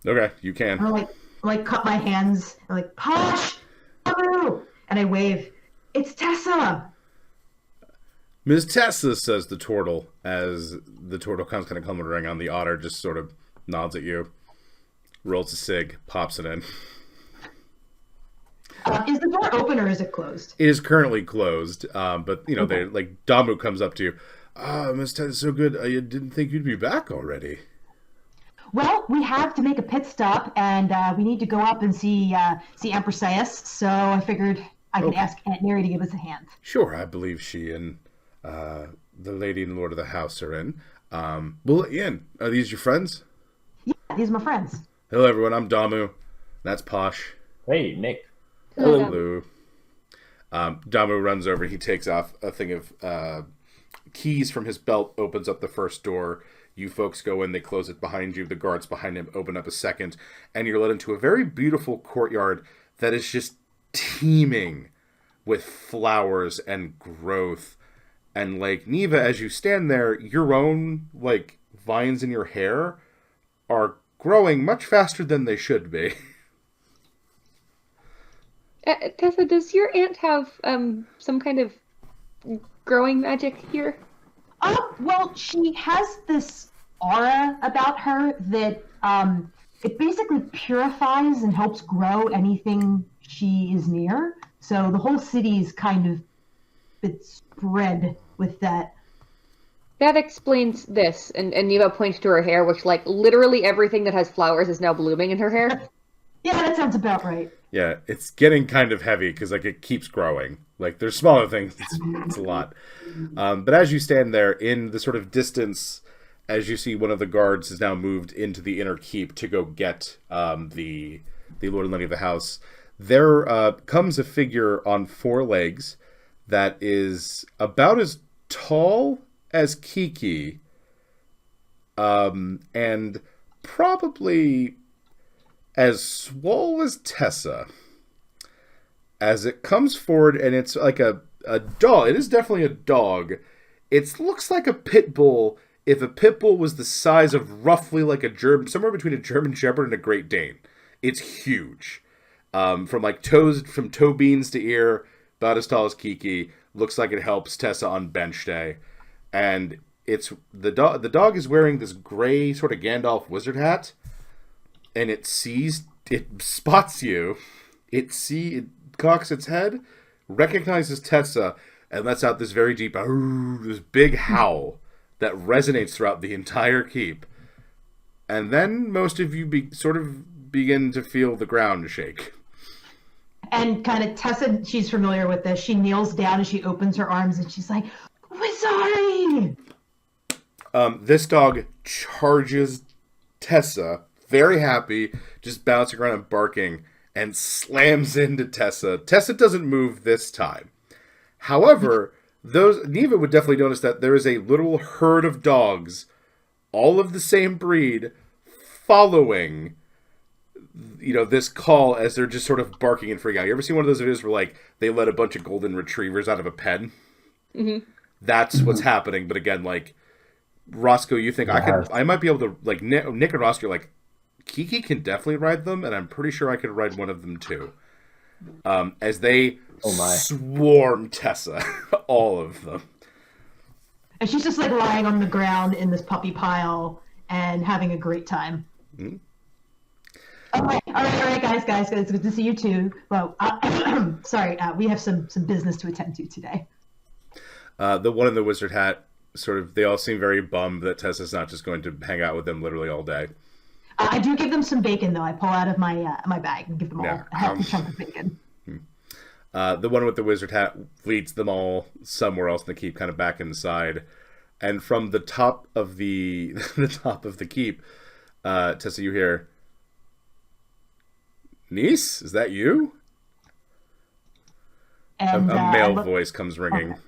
[SPEAKER 1] Okay, you can.
[SPEAKER 2] I like cut my hands and like, Posh! Hello! And I wave. It's Tessa.
[SPEAKER 1] Miss Tessa, says the turtle, as the turtle comes kind of clambering on. The otter just sort of nods at you, rolls a cig, pops it in.
[SPEAKER 2] Is the door open or is it closed?
[SPEAKER 1] It is currently closed, but you know,
[SPEAKER 2] Okay.
[SPEAKER 1] they like Damu comes up to you. Miss Tessa, so good. I didn't think you'd be back already.
[SPEAKER 2] Well, we have to make a pit stop, and we need to go up and see Empress Sayas. So I figured I could
[SPEAKER 1] Okay.
[SPEAKER 2] ask Aunt Mary to give us a hand.
[SPEAKER 1] Sure, I believe she and the lady and lord of the house are in. We'll let you in. Are these your friends?
[SPEAKER 2] Yeah, these are my friends.
[SPEAKER 1] Hello, everyone. I'm Damu. That's Posh.
[SPEAKER 6] Hey, Nick.
[SPEAKER 1] Hello. Damu runs over. He takes off a thing of keys from his belt, opens up the first door. You folks go in. They close it behind you. The guards behind him open up a second. And you're led into a very beautiful courtyard that is just teeming with flowers and growth. And like Neva, as you stand there, your own like vines in your hair are growing much faster than they should be.
[SPEAKER 3] Tessa, does your aunt have some kind of growing magic here?
[SPEAKER 2] Well, she has this aura about her that it basically purifies and helps grow anything she is near. So the whole city is kind of it's spread with that.
[SPEAKER 3] That explains this. And Neva points to her hair, which, like, literally everything that has flowers is now blooming in her hair.
[SPEAKER 2] Yeah, that sounds about right.
[SPEAKER 1] Yeah, it's getting kind of heavy because like it keeps growing. Like there's smaller things, it's a lot. But as you stand there in the sort of distance, as you see one of the guards has now moved into the inner keep to go get the Lord and Lady of the house, there comes a figure on 4 legs that is about as tall as Kiki, and probably as swole as Tessa. As it comes forward, and it's like a dog. It is definitely a dog. It looks like a pit bull if a pit bull was the size of roughly like a German, somewhere between a German Shepherd and a Great Dane. It's huge. From like toes, from toe beans to ear, about as tall as Kiki. Looks like it helps Tessa on bench day. And it's the dog. The dog is wearing this gray sort of Gandalf wizard hat, and it spots you. It cocks its head, recognizes Tessa, and lets out this very deep, this big howl that resonates throughout the entire keep. And then most of you sort of begin to feel the ground shake.
[SPEAKER 2] And kind of Tessa, she's familiar with this. She kneels down and she opens her arms and she's like, "We're sorry."
[SPEAKER 1] This dog charges Tessa, very happy, just bouncing around and barking, and slams into Tessa. Tessa doesn't move this time. However, Neva would definitely notice that there is a little herd of dogs, all of the same breed, following this call as they're just sort of barking and freaking out. You ever seen one of those videos where like they let a bunch of golden retrievers out of a pen?
[SPEAKER 3] Mm-hmm.
[SPEAKER 1] That's what's happening. But again, like Roscoe, you think I might be able to, like Nick and Roscoe, like Kiki can definitely ride them, and I'm pretty sure I could ride one of them too. As they swarm Tessa, all of them.
[SPEAKER 2] And she's just like lying on the ground in this puppy pile and having a great time.
[SPEAKER 1] Mm-hmm.
[SPEAKER 2] All right, guys, it's good to see you too. Well, sorry, we have some business to attend to today.
[SPEAKER 1] The one in the wizard hat, sort of, they all seem very bummed that Tessa's not just going to hang out with them literally all day.
[SPEAKER 2] I do give them some bacon, though. I pull out of my my bag and give them all a healthy chunk of bacon.
[SPEAKER 1] The one with the wizard hat leads them all somewhere else in the keep, kind of back inside. And from the top of the top of the keep, Tessa, you hear, "Niece, is that you?"
[SPEAKER 2] And
[SPEAKER 1] a male voice comes ringing.
[SPEAKER 2] Okay.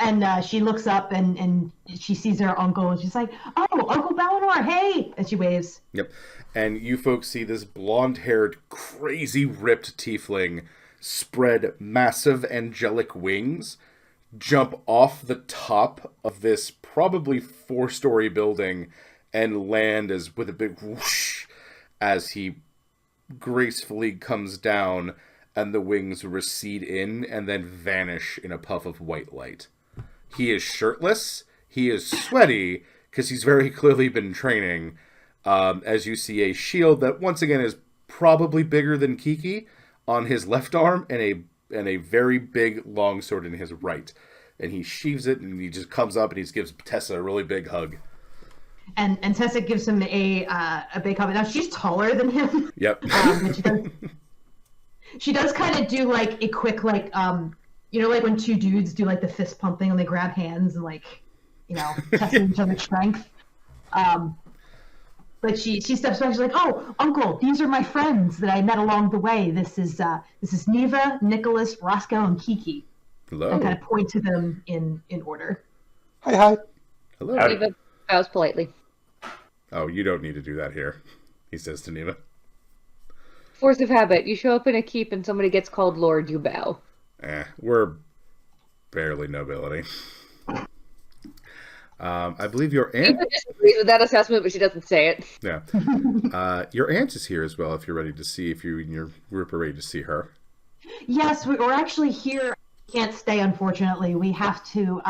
[SPEAKER 2] And she looks up and she sees her uncle and she's like, "Oh, Uncle Balinor, hey!" And she waves.
[SPEAKER 1] Yep. And you folks see this blonde-haired, crazy ripped tiefling spread massive angelic wings, jump off the top of this probably 4-story building, and land with a big whoosh as he gracefully comes down and the wings recede in and then vanish in a puff of white light. He is shirtless. He is sweaty because he's very clearly been training. As you see a shield that once again is probably bigger than Kiki on his left arm, and a very big long sword in his right. And he sheaves it, and he just comes up and he gives Tessa a really big hug.
[SPEAKER 2] And Tessa gives him a big hug. Now she's taller than him.
[SPEAKER 1] Yep.
[SPEAKER 2] But she does kind of do like a quick like like when two dudes do like the fist pumping and they grab hands and like testing each other's strength. But she steps back. She's like, "Oh, Uncle, these are my friends that I met along the way. This is Neva, Nicholas, Roscoe, and Kiki."
[SPEAKER 1] Hello.
[SPEAKER 2] I kind of point to them in order.
[SPEAKER 7] Hi.
[SPEAKER 1] Hello.
[SPEAKER 3] Neva bows politely.
[SPEAKER 1] Oh, you don't need to do that here, he says to Neva.
[SPEAKER 3] Force of habit. You show up in a keep and somebody gets called Lord, you bow.
[SPEAKER 1] We're barely nobility. I believe your aunt...
[SPEAKER 3] Neva disagrees with that assessment, but she doesn't say it.
[SPEAKER 1] Yeah. Your aunt is here as well, if you're ready to see, if you and your group are ready to see her.
[SPEAKER 2] Yes, we're actually here. Can't stay, unfortunately. We have to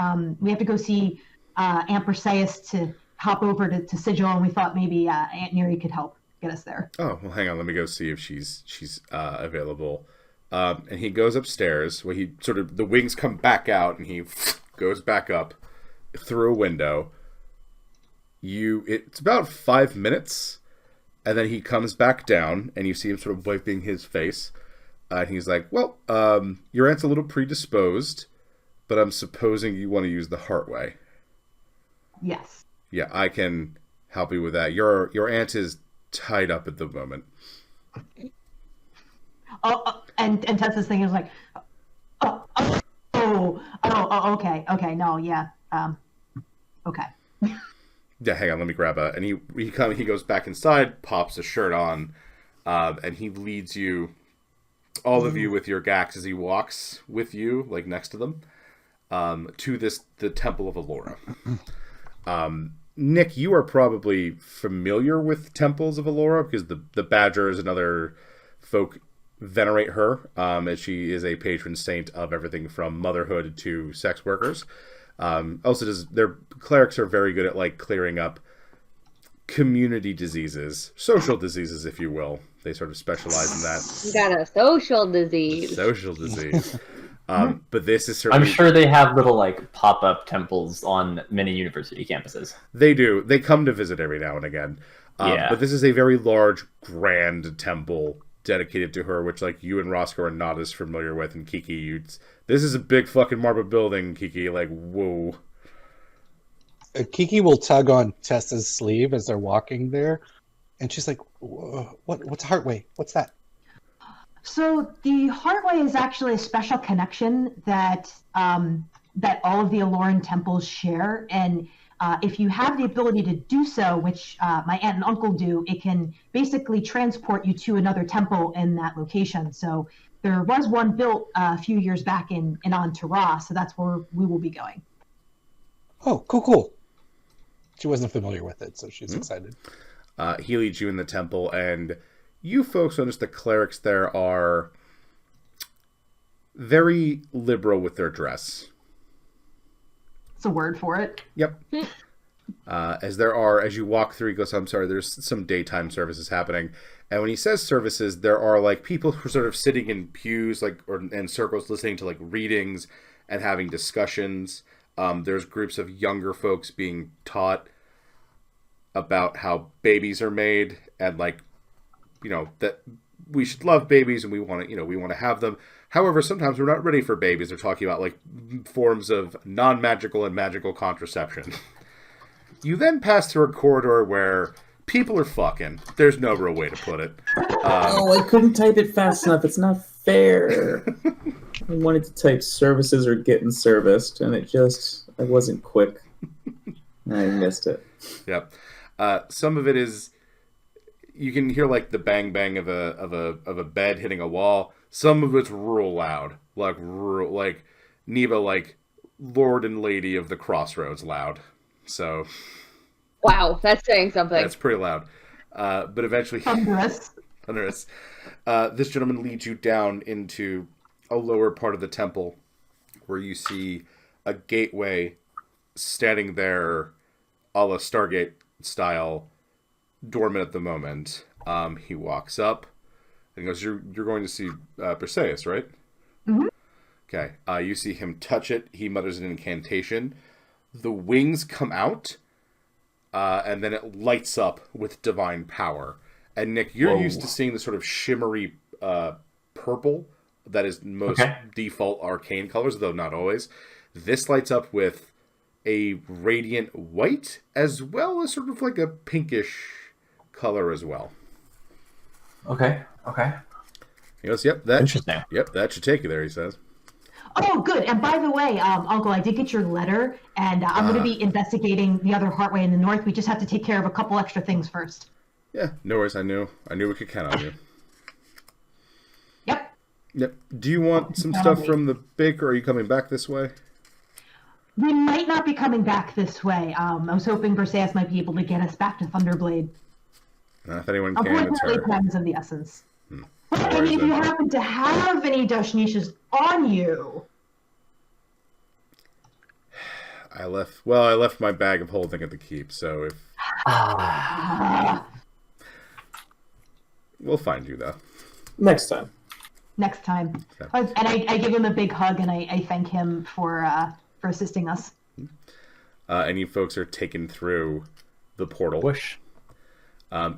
[SPEAKER 2] go see Aunt Perseus to hop over to Sigil, and we thought maybe Aunt Neri could help get us there.
[SPEAKER 1] Oh, well, hang on. Let me go see if she's available. And he goes upstairs, where he sort of, the wings come back out, and he goes back up through a window. It's about 5 minutes, and then he comes back down, and you see him sort of wiping his face. And he's like, "Well, your aunt's a little predisposed, but I'm supposing you want to use the heart way."
[SPEAKER 2] Yes.
[SPEAKER 1] Yeah, I can help you with that. Your aunt is tied up at the moment.
[SPEAKER 2] And Tessa's thing is like, okay, no, yeah, okay.
[SPEAKER 1] Yeah, hang on, let me grab and he goes back inside, pops a shirt on, and he leads you, all of you with your gax as he walks with you, like next to them, to the Temple of Allura. Nick, you are probably familiar with temples of Allura because the Badgers and other folk venerate her, as she is a patron saint of everything from motherhood to sex workers. Also, their clerics are very good at like clearing up community diseases, social diseases, if you will. They sort of specialize in that.
[SPEAKER 3] You got a social disease.
[SPEAKER 1] Social disease. But this is certainly...
[SPEAKER 6] I'm sure they have little like pop-up temples on many university campuses.
[SPEAKER 1] They do. They come to visit every now and again.
[SPEAKER 6] Yeah.
[SPEAKER 1] But this is a very large, grand temple dedicated to her, which like you and Roscoe are not as familiar with. And Kiki, this is a big fucking marble building, Kiki. Like, whoa.
[SPEAKER 7] Kiki will tug on Tessa's sleeve as they're walking there, and she's like, "What's Heartway? What's that?"
[SPEAKER 2] So the Heartway is actually a special connection that all of the Alluran temples share, and if you have the ability to do so, which my aunt and uncle do, it can basically transport you to another temple in that location. So there was one built a few years back in Antara, so that's where we will be going.
[SPEAKER 7] Oh, cool. She wasn't familiar with it, so she's excited.
[SPEAKER 1] He leads you in the temple, and you folks notice the clerics there are very liberal with their dress.
[SPEAKER 2] It's a word for it.
[SPEAKER 1] Yep. As you walk through, he goes, "I'm sorry, there's some daytime services happening." And when he says services, there are like people who are sort of sitting in pews in circles listening to like readings and having discussions. There's groups of younger folks being taught about how babies are made and like, that we should love babies and we want to have them. However, sometimes we're not ready for babies. They're talking about like forms of non-magical and magical contraception. You then pass through a corridor where people are fucking. There's no real way to put it.
[SPEAKER 5] I couldn't type it fast enough. It's not fair. I wanted to type services or getting serviced, and I wasn't quick. I missed it.
[SPEAKER 1] Yep. Some of it is, you can hear like the bang bang of a bed hitting a wall. Some of it's real loud, like Neva, like Lord and Lady of the Crossroads loud. So,
[SPEAKER 3] wow, that's saying something.
[SPEAKER 1] that's pretty loud. But eventually,
[SPEAKER 2] Thunderous.
[SPEAKER 1] generous. This gentleman leads you down into a lower part of the temple where you see a gateway standing there a la Stargate style, dormant at the moment. He walks up and goes, you're going to see Perseus, right?
[SPEAKER 2] Mm-hmm.
[SPEAKER 1] Okay. You see him touch it. He mutters an incantation. The wings come out, and then it lights up with divine power. And Nick, you're used to seeing the sort of shimmery purple that is most default arcane colors, though not always. This lights up with a radiant white, as well as sort of like a pinkish color as well.
[SPEAKER 6] Okay.
[SPEAKER 1] He goes, "Yep, that
[SPEAKER 6] Interesting.
[SPEAKER 1] Yep, that should take you there." He says.
[SPEAKER 2] Oh, good. And by the way, Uncle, I did get your letter, and I'm going to be investigating the other Heartway in the north. We just have to take care of a couple extra things first.
[SPEAKER 1] Yeah, no worries. I knew we could count on you. Yep. Do you want some stuff from the baker, or are you coming back this way?
[SPEAKER 2] We might not be coming back this way. I was hoping Perseus might be able to get us back to Thunderblade.
[SPEAKER 1] If anyone can, it's her.
[SPEAKER 2] Time's of the essence.
[SPEAKER 1] No
[SPEAKER 2] And
[SPEAKER 1] worries,
[SPEAKER 2] if you
[SPEAKER 1] then.
[SPEAKER 2] happen to have any Dashnishes on you,
[SPEAKER 1] I left my bag of holding at the keep, so if we'll find you though.
[SPEAKER 5] Next time.
[SPEAKER 2] next time.
[SPEAKER 1] Okay.
[SPEAKER 2] And I give him a big hug and I thank him for assisting us.
[SPEAKER 1] And you folks are taken through the portal.
[SPEAKER 6] Wish.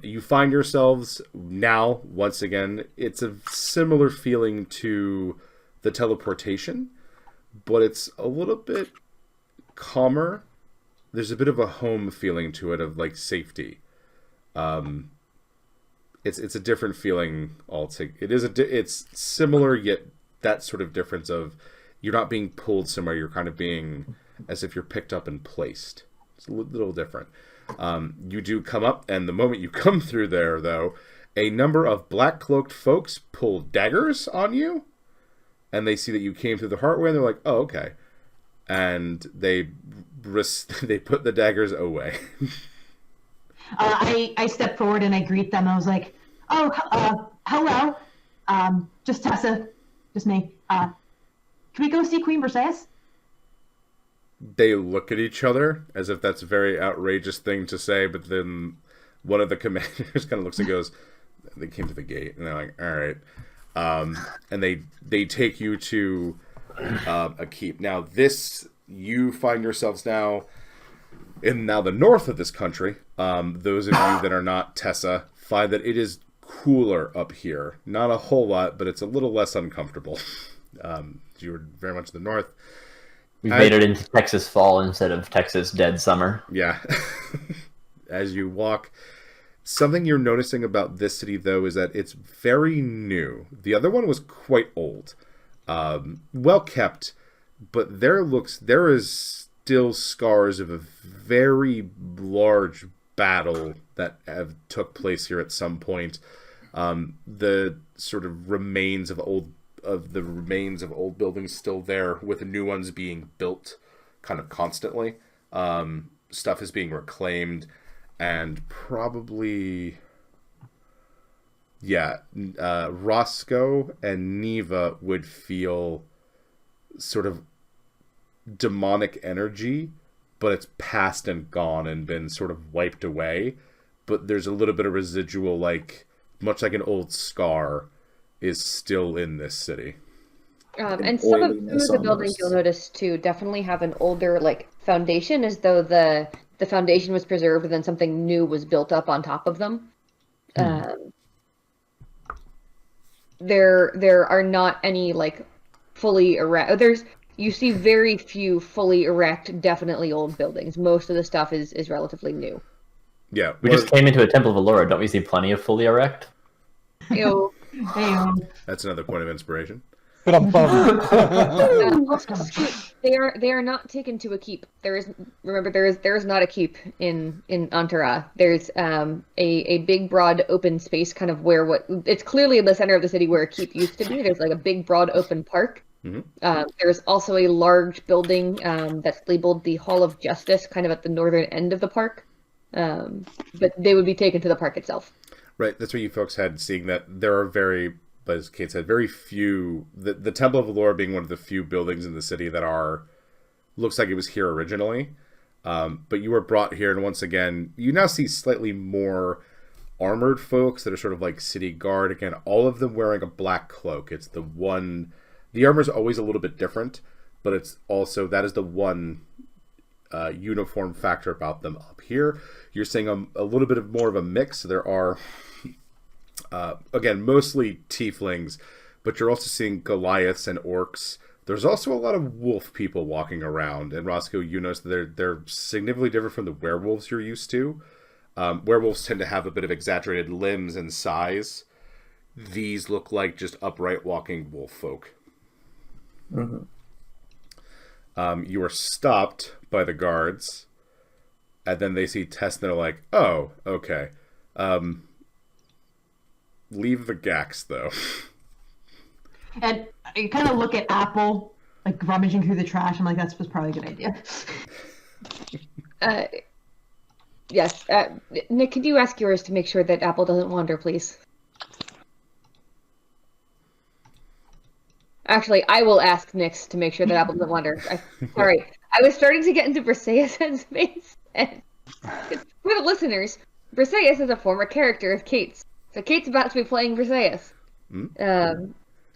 [SPEAKER 1] You find yourselves now, once again, it's a similar feeling to the teleportation, but it's a little bit calmer. There's a bit of a home feeling to it, of like safety. It's a different feeling altogether. It's similar, yet that sort of difference of you're not being pulled somewhere, you're kind of being as if you're picked up and placed. It's a little different. You do come up, and the moment you come through there, though, a number of black-cloaked folks pull daggers on you, and they see that you came through the Heartway, and they're like, oh, okay. And they put the daggers away.
[SPEAKER 2] I step forward and I greet them. I was like, oh, hello. Just Tessa. Just me. Can we go see Queen Perseus?
[SPEAKER 1] They look at each other as if that's a very outrageous thing to say, but then one of the commanders kind of looks and goes, they came to the gate, and they're like, all right. And they take you to a keep. Now you find yourselves now in the north of this country. Those of you that are not Tessa find that it is cooler up here. Not a whole lot, but it's a little less uncomfortable. You were very much in the north.
[SPEAKER 6] We made it into Texas fall instead of Texas dead summer.
[SPEAKER 1] Yeah. As you walk, something you're noticing about this city, though, is that it's very new. The other one was quite old. Well kept, but there is still scars of a very large battle that took place here at some point. The sort of remains of old buildings still there, with the new ones being built kind of constantly. Stuff is being reclaimed, and probably Roscoe and Neva would feel sort of demonic energy, but it's past and gone and been sort of wiped away. But there's a little bit of residual, much like an old scar, is still in this city.
[SPEAKER 3] And some of the buildings you'll notice too definitely have an older foundation, as though the foundation was preserved and then something new was built up on top of them. There are not any fully erect. You see very few fully erect, definitely old buildings. Most of the stuff is relatively new.
[SPEAKER 1] Yeah,
[SPEAKER 6] we just came into a Temple of Allura. Don't we see plenty of fully erect?
[SPEAKER 3] Ew.
[SPEAKER 1] That's another point of inspiration.
[SPEAKER 7] But I'm bummed.
[SPEAKER 3] They are not taken to a keep. There is not a keep in Antara. There's a big broad open space, kind of where it's clearly in the center of the city where a keep used to be. There's a big broad open park.
[SPEAKER 1] Mm-hmm.
[SPEAKER 3] There's also a large building that's labeled the Hall of Justice, kind of at the northern end of the park. But they would be taken to the park itself.
[SPEAKER 1] Right, that's what you folks had, seeing that there are very, as Kate said, very few. The Temple of Allure being one of the few buildings in the city that are looks like it was here originally. But you were brought here, and once again, you now see slightly more armored folks that are sort of like city guard. Again, all of them wearing a black cloak. It's the one. The armor is always a little bit different, but it's also that is the one uniform factor about them. Up here, you're seeing a little bit of more of a mix. There are, again, mostly tieflings, but you're also seeing Goliaths and orcs. There's also a lot of wolf people walking around, and Roscoe, you notice that they're significantly different from the werewolves you're used to. Werewolves tend to have a bit of exaggerated limbs and size. These look like just upright walking wolf folk.
[SPEAKER 5] Mhm.
[SPEAKER 1] You are stopped by the guards, and then they see Tess, and they're like, "Oh, okay. Leave the Gax, though."
[SPEAKER 2] And I kind of look at Apple, like rummaging through the trash. I'm like, that's probably a good idea.
[SPEAKER 3] Yes. Nick, could you ask yours to make sure that Apple doesn't wander, please? Actually, I will ask Nick's to make sure that Apple doesn't wander. Sorry. I was starting to get into Briseis' headspace. And for the listeners, Briseis is a former character of Kate's. So Kate's about to be playing Briseis.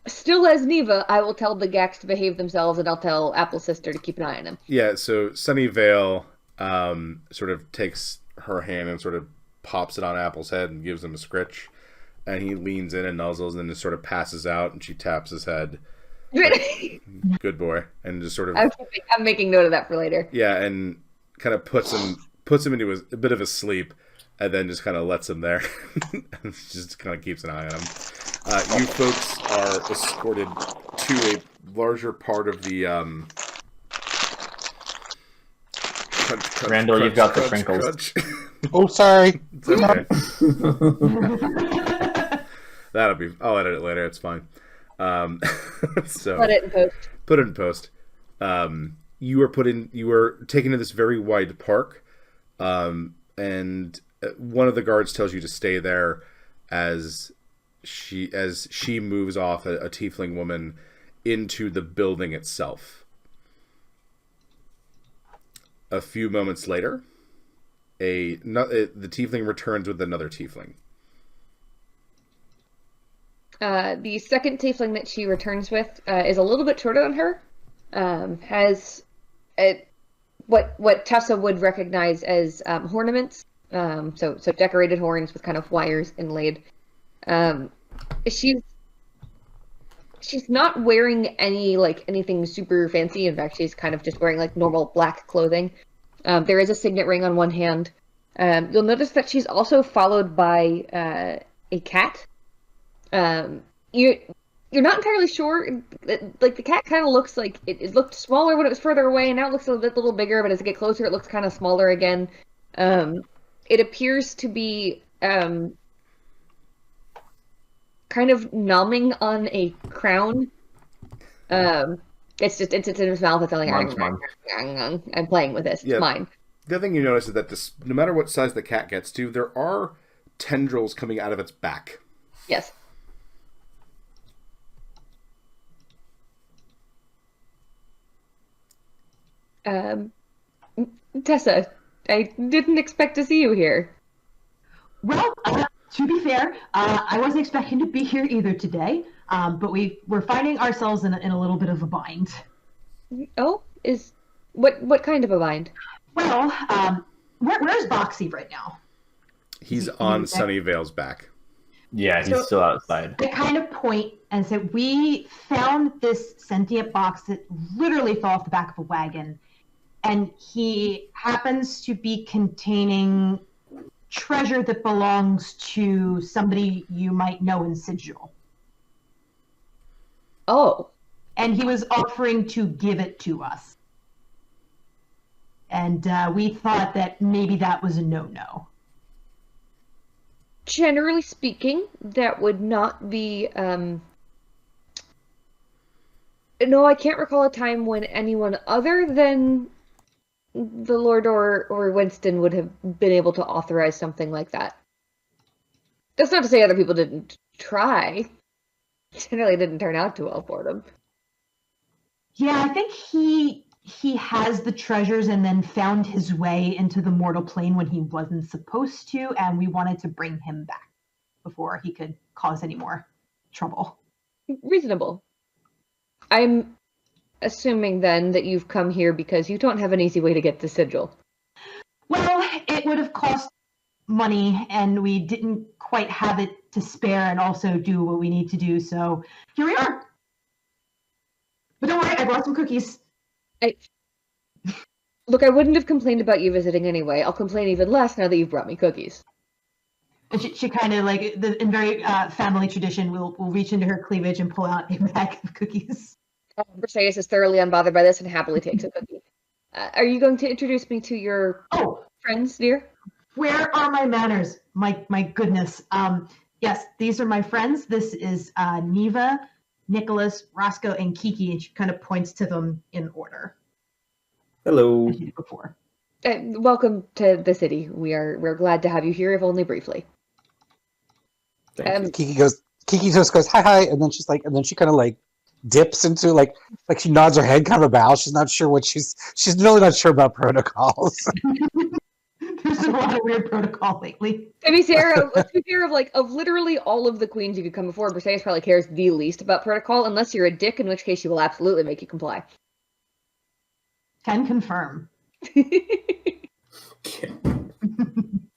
[SPEAKER 3] Still as Neva, I will tell the Gax to behave themselves, and I'll tell Apple's sister to keep an eye on him.
[SPEAKER 1] Yeah, so Sunnyvale sort of takes her hand and sort of pops it on Apple's head and gives him a scritch. And he leans in and nuzzles and then just sort of passes out, and she taps his head. Good boy. And just sort of...
[SPEAKER 3] I'm making note of that for later.
[SPEAKER 1] Yeah, and kind of puts him into a bit of a sleep, and then just kind of lets him there. And just kind of keeps an eye on him. You folks are escorted to a larger part of the...
[SPEAKER 6] Randall, you've got the crinkles.
[SPEAKER 7] Oh, sorry.
[SPEAKER 1] It's okay. I'll edit it later. It's fine. So
[SPEAKER 3] Put it in post.
[SPEAKER 1] Put it in post. You were taken to this very wide park, and one of the guards tells you to stay there as she moves off a tiefling woman into the building itself. A few moments later, the tiefling returns with another tiefling.
[SPEAKER 3] The second tiefling that she returns with is a little bit shorter than her. Has what Tessa would recognize as ornaments. So decorated horns with kind of wires inlaid. She's not wearing anything super fancy. In fact, she's kind of just wearing like normal black clothing. There is a signet ring on one hand. You'll notice that she's also followed by a cat. You're not entirely sure. Like the cat kind of looks like it looked smaller when it was further away, and now it looks a little bigger. But as it gets closer, it looks kind of smaller again. It appears to be kind of numbing on a crown. It's in its mouth. It's like I'm playing with this. It's mine.
[SPEAKER 1] The other thing you notice is that no matter what size the cat gets to, there are tendrils coming out of its back.
[SPEAKER 3] Yes. Tessa, I didn't expect to see you here.
[SPEAKER 2] Well, to be fair, I wasn't expecting to be here either today, but we're finding ourselves in a little bit of a bind.
[SPEAKER 3] Oh, what kind of a bind?
[SPEAKER 2] Well, where's Boxy right now?
[SPEAKER 1] He's on Sunnyvale's back.
[SPEAKER 6] Yeah, he's still outside.
[SPEAKER 2] I kind of point and said, we found this sentient box that literally fell off the back of a wagon, and he happens to be containing treasure that belongs to somebody you might know in Sigil.
[SPEAKER 3] Oh.
[SPEAKER 2] And he was offering to give it to us. And we thought that maybe that was a no-no.
[SPEAKER 3] Generally speaking, that would not be, No, I can't recall a time when anyone other than the Lord or Winston would have been able to authorize something like that. That's not to say other people didn't try. Generally didn't turn out too well for them.
[SPEAKER 2] Yeah, I think he has the treasures and then found his way into the mortal plane when he wasn't supposed to, and we wanted to bring him back before he could cause any more trouble.
[SPEAKER 3] Reasonable. I'm assuming then that you've come here because you don't have an easy way to get the sigil.
[SPEAKER 2] Well, it would have cost money, and we didn't quite have it to spare and also do what we need to do, so here we are. But don't worry, I brought some cookies.
[SPEAKER 3] Look, I wouldn't have complained about you visiting anyway. I'll complain even less now that you've brought me cookies.
[SPEAKER 2] And she kind of like, in very family tradition, will reach into her cleavage and pull out a bag of cookies.
[SPEAKER 3] Briseis is thoroughly unbothered by this and happily takes a cookie. Are you going to introduce me to your friends, dear?
[SPEAKER 2] Where are my manners? My goodness. Yes, these are my friends. This is Neva, Nicholas, Roscoe, and Kiki, and she kind of points to them in order.
[SPEAKER 5] Hello.
[SPEAKER 2] As she did before.
[SPEAKER 3] Welcome to the city. We're glad to have you here, if only briefly.
[SPEAKER 7] Kiki just goes hi, and then she's like, and then she kind of like dips into like she nods her head, kind of a bow. She's not sure what she's really not sure about protocols.
[SPEAKER 2] There's been a lot of weird protocol lately.
[SPEAKER 3] To be fair, of literally all of the queens you could come before, Briseis probably cares the least about protocol, unless you're a dick, in which case she will absolutely make you comply.
[SPEAKER 2] Can confirm.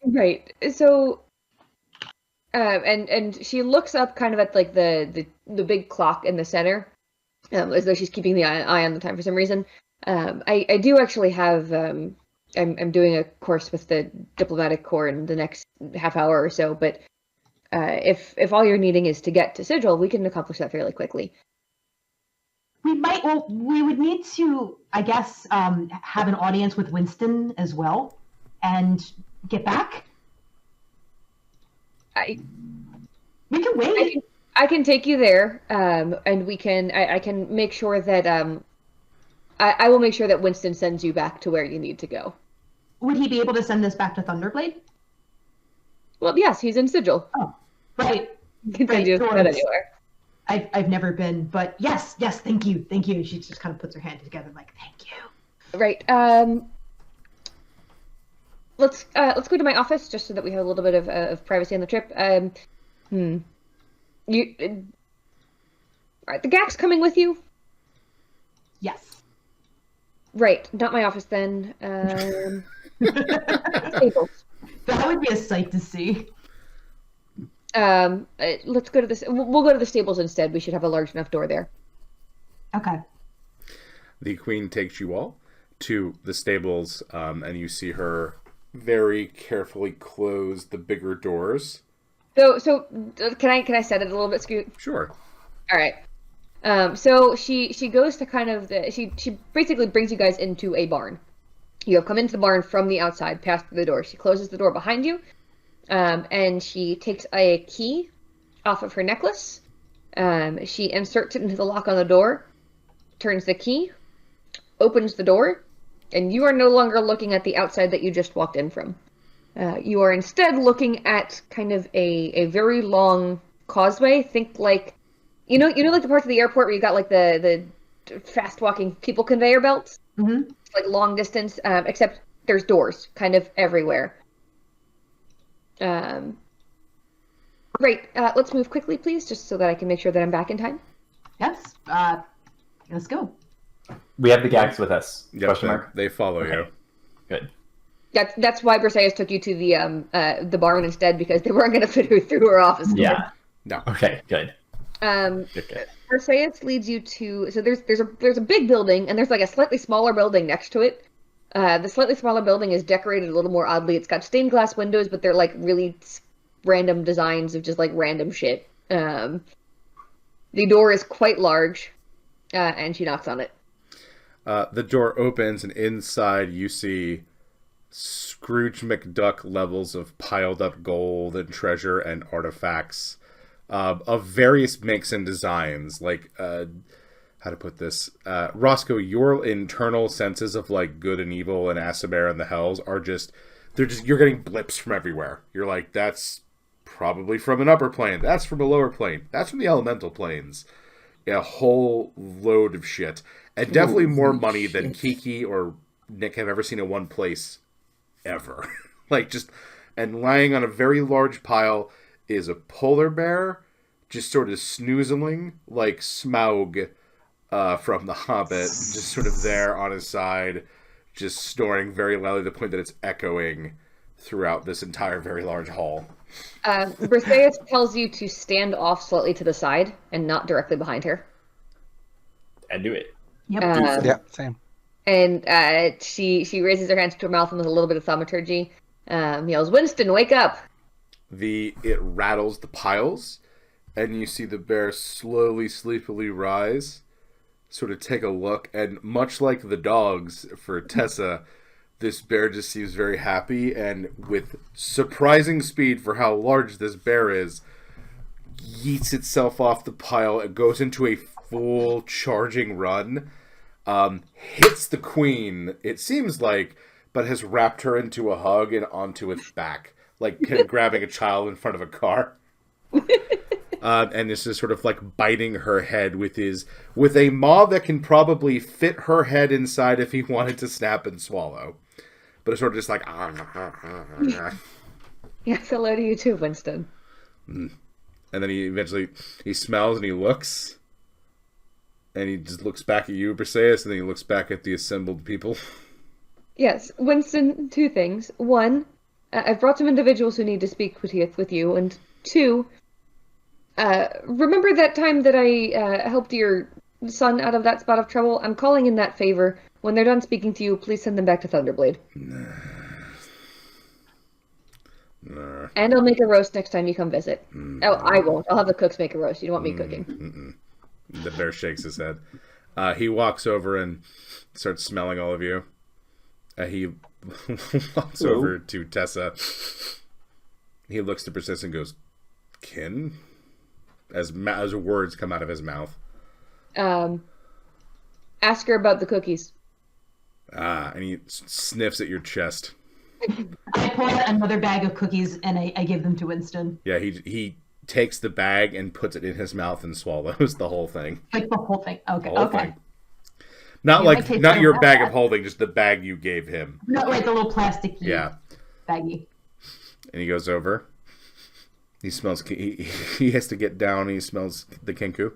[SPEAKER 3] Right. So, and she looks up kind of at like the big clock in the center, as though she's keeping the eye on the time for some reason. I do actually have I'm doing a course with the diplomatic corps in the next half hour or so, but if all you're needing is to get to Sigil, we can accomplish that fairly quickly.
[SPEAKER 2] We would need to, I guess, have an audience with Winston as well, and get back. We can wait.
[SPEAKER 3] I can take you there, and we can. I can make sure that I will make sure that Winston sends you back to where you need to go.
[SPEAKER 2] Would he be able to send us back to Thunderblade?
[SPEAKER 3] Well, yes, he's in Sigil.
[SPEAKER 2] Oh, right.
[SPEAKER 3] He can send you anywhere.
[SPEAKER 2] I've never been, but yes, thank you. She just kind of puts her hand together like, thank you.
[SPEAKER 3] Right. Let's go to my office just so that we have a little bit of privacy on the trip. You, all right, the GAC's coming with you?
[SPEAKER 2] Yes.
[SPEAKER 3] Right, not my office then. Stables.
[SPEAKER 2] That would be a sight to see.
[SPEAKER 3] Let's go to this. We'll go to the stables instead. We should have a large enough door there.
[SPEAKER 2] Okay.
[SPEAKER 1] The queen takes you all to the stables, and you see her very carefully close the bigger doors.
[SPEAKER 3] So can I set it a little bit, Scoot?
[SPEAKER 1] Sure.
[SPEAKER 3] All right. So she goes to kind of she basically brings you guys into a barn. You have come into the barn from the outside, past the door. She closes the door behind you. And she takes a key off of her necklace. She inserts it into the lock on the door, turns the key, opens the door, and you are no longer looking at the outside that you just walked in from. You are instead looking at kind of a very long causeway. Think like, you know, like the parts of the airport where you got like the fast walking people conveyor belts, like long distance, except there's doors kind of everywhere. Great. Let's move quickly, please, just so that I can make sure that I'm back in time.
[SPEAKER 2] Yes. Let's go.
[SPEAKER 6] We have the gags with us.
[SPEAKER 1] Yep,
[SPEAKER 6] Question mark.
[SPEAKER 1] they follow you.
[SPEAKER 6] Good.
[SPEAKER 3] That's why Briseis took you to the barn instead, because they weren't going to fit her through her office.
[SPEAKER 6] Yeah.
[SPEAKER 1] No.
[SPEAKER 6] Okay. Good.
[SPEAKER 3] Okay. Briseis leads you to. So there's a big building, and there's like a slightly smaller building next to it. The slightly smaller building is decorated a little more oddly. It's got stained glass windows, but they're like really random designs of just like random shit. The door is quite large, and she knocks on it.
[SPEAKER 1] The door opens, and inside you see Scrooge McDuck levels of piled up gold and treasure and artifacts of various makes and designs. Like, how to put this? Roscoe, your internal senses of like good and evil and Asimare and the Hells are just, you're getting blips from everywhere. You're like, that's probably from an upper plane. That's from a lower plane. That's from the elemental planes. A whole load of shit. And definitely more money than Kiki or Nick have ever seen in one place ever. And lying on a very large pile is a polar bear, just sort of snoozling like Smaug from The Hobbit, just sort of there on his side, just snoring very loudly to the point that it's echoing throughout this entire very large hall.
[SPEAKER 3] Briseis tells you to stand off slightly to the side and not directly behind her.
[SPEAKER 6] I do it.
[SPEAKER 2] Yep.
[SPEAKER 7] Yeah, same.
[SPEAKER 3] And she raises her hands to her mouth and with a little bit of thaumaturgy, yells, "Winston, wake up!"
[SPEAKER 1] It rattles the piles, and you see the bear slowly, sleepily rise, sort of take a look, and much like the dogs for Tessa, this bear just seems very happy, and with surprising speed for how large this bear is, yeets itself off the pile. It goes into a full charging run, hits the queen, it seems like, but has wrapped her into a hug and onto its back, like grabbing a child in front of a car. And this is sort of like biting her head with a maw that can probably fit her head inside if he wanted to snap and swallow. But it's sort of just like...
[SPEAKER 3] Yes, hello to you too, Winston.
[SPEAKER 1] And then he smells and he looks. And he just looks back at you, Briseis, and then he looks back at the assembled people.
[SPEAKER 3] Yes, Winston, two things. One, I've brought some individuals who need to speak with you. And two, remember that time that I helped your son out of that spot of trouble? I'm calling in that favor. When they're done speaking to you, please send them back to Thunderblade.
[SPEAKER 1] Nah.
[SPEAKER 3] And I'll make a roast next time you come visit. Oh, I won't. I'll have the cooks make a roast. You don't want me cooking.
[SPEAKER 1] The bear shakes his head. He walks over and starts smelling all of you. He walks over to Tessa. He looks to Persist and goes, "Kin?" As words come out of his mouth.
[SPEAKER 3] Ask her about the cookies.
[SPEAKER 1] And he sniffs at your chest.
[SPEAKER 2] I pull out another bag of cookies and I give them to Winston.
[SPEAKER 1] Yeah, he takes the bag and puts it in his mouth and swallows the whole thing.
[SPEAKER 2] Like the whole thing. Okay.
[SPEAKER 1] The whole
[SPEAKER 2] Okay.
[SPEAKER 1] thing. Not your bag of holding, just the bag you gave him.
[SPEAKER 2] Not like the little plastic baggie.
[SPEAKER 1] And he goes over. He smells. He has to get down. He smells the kinku.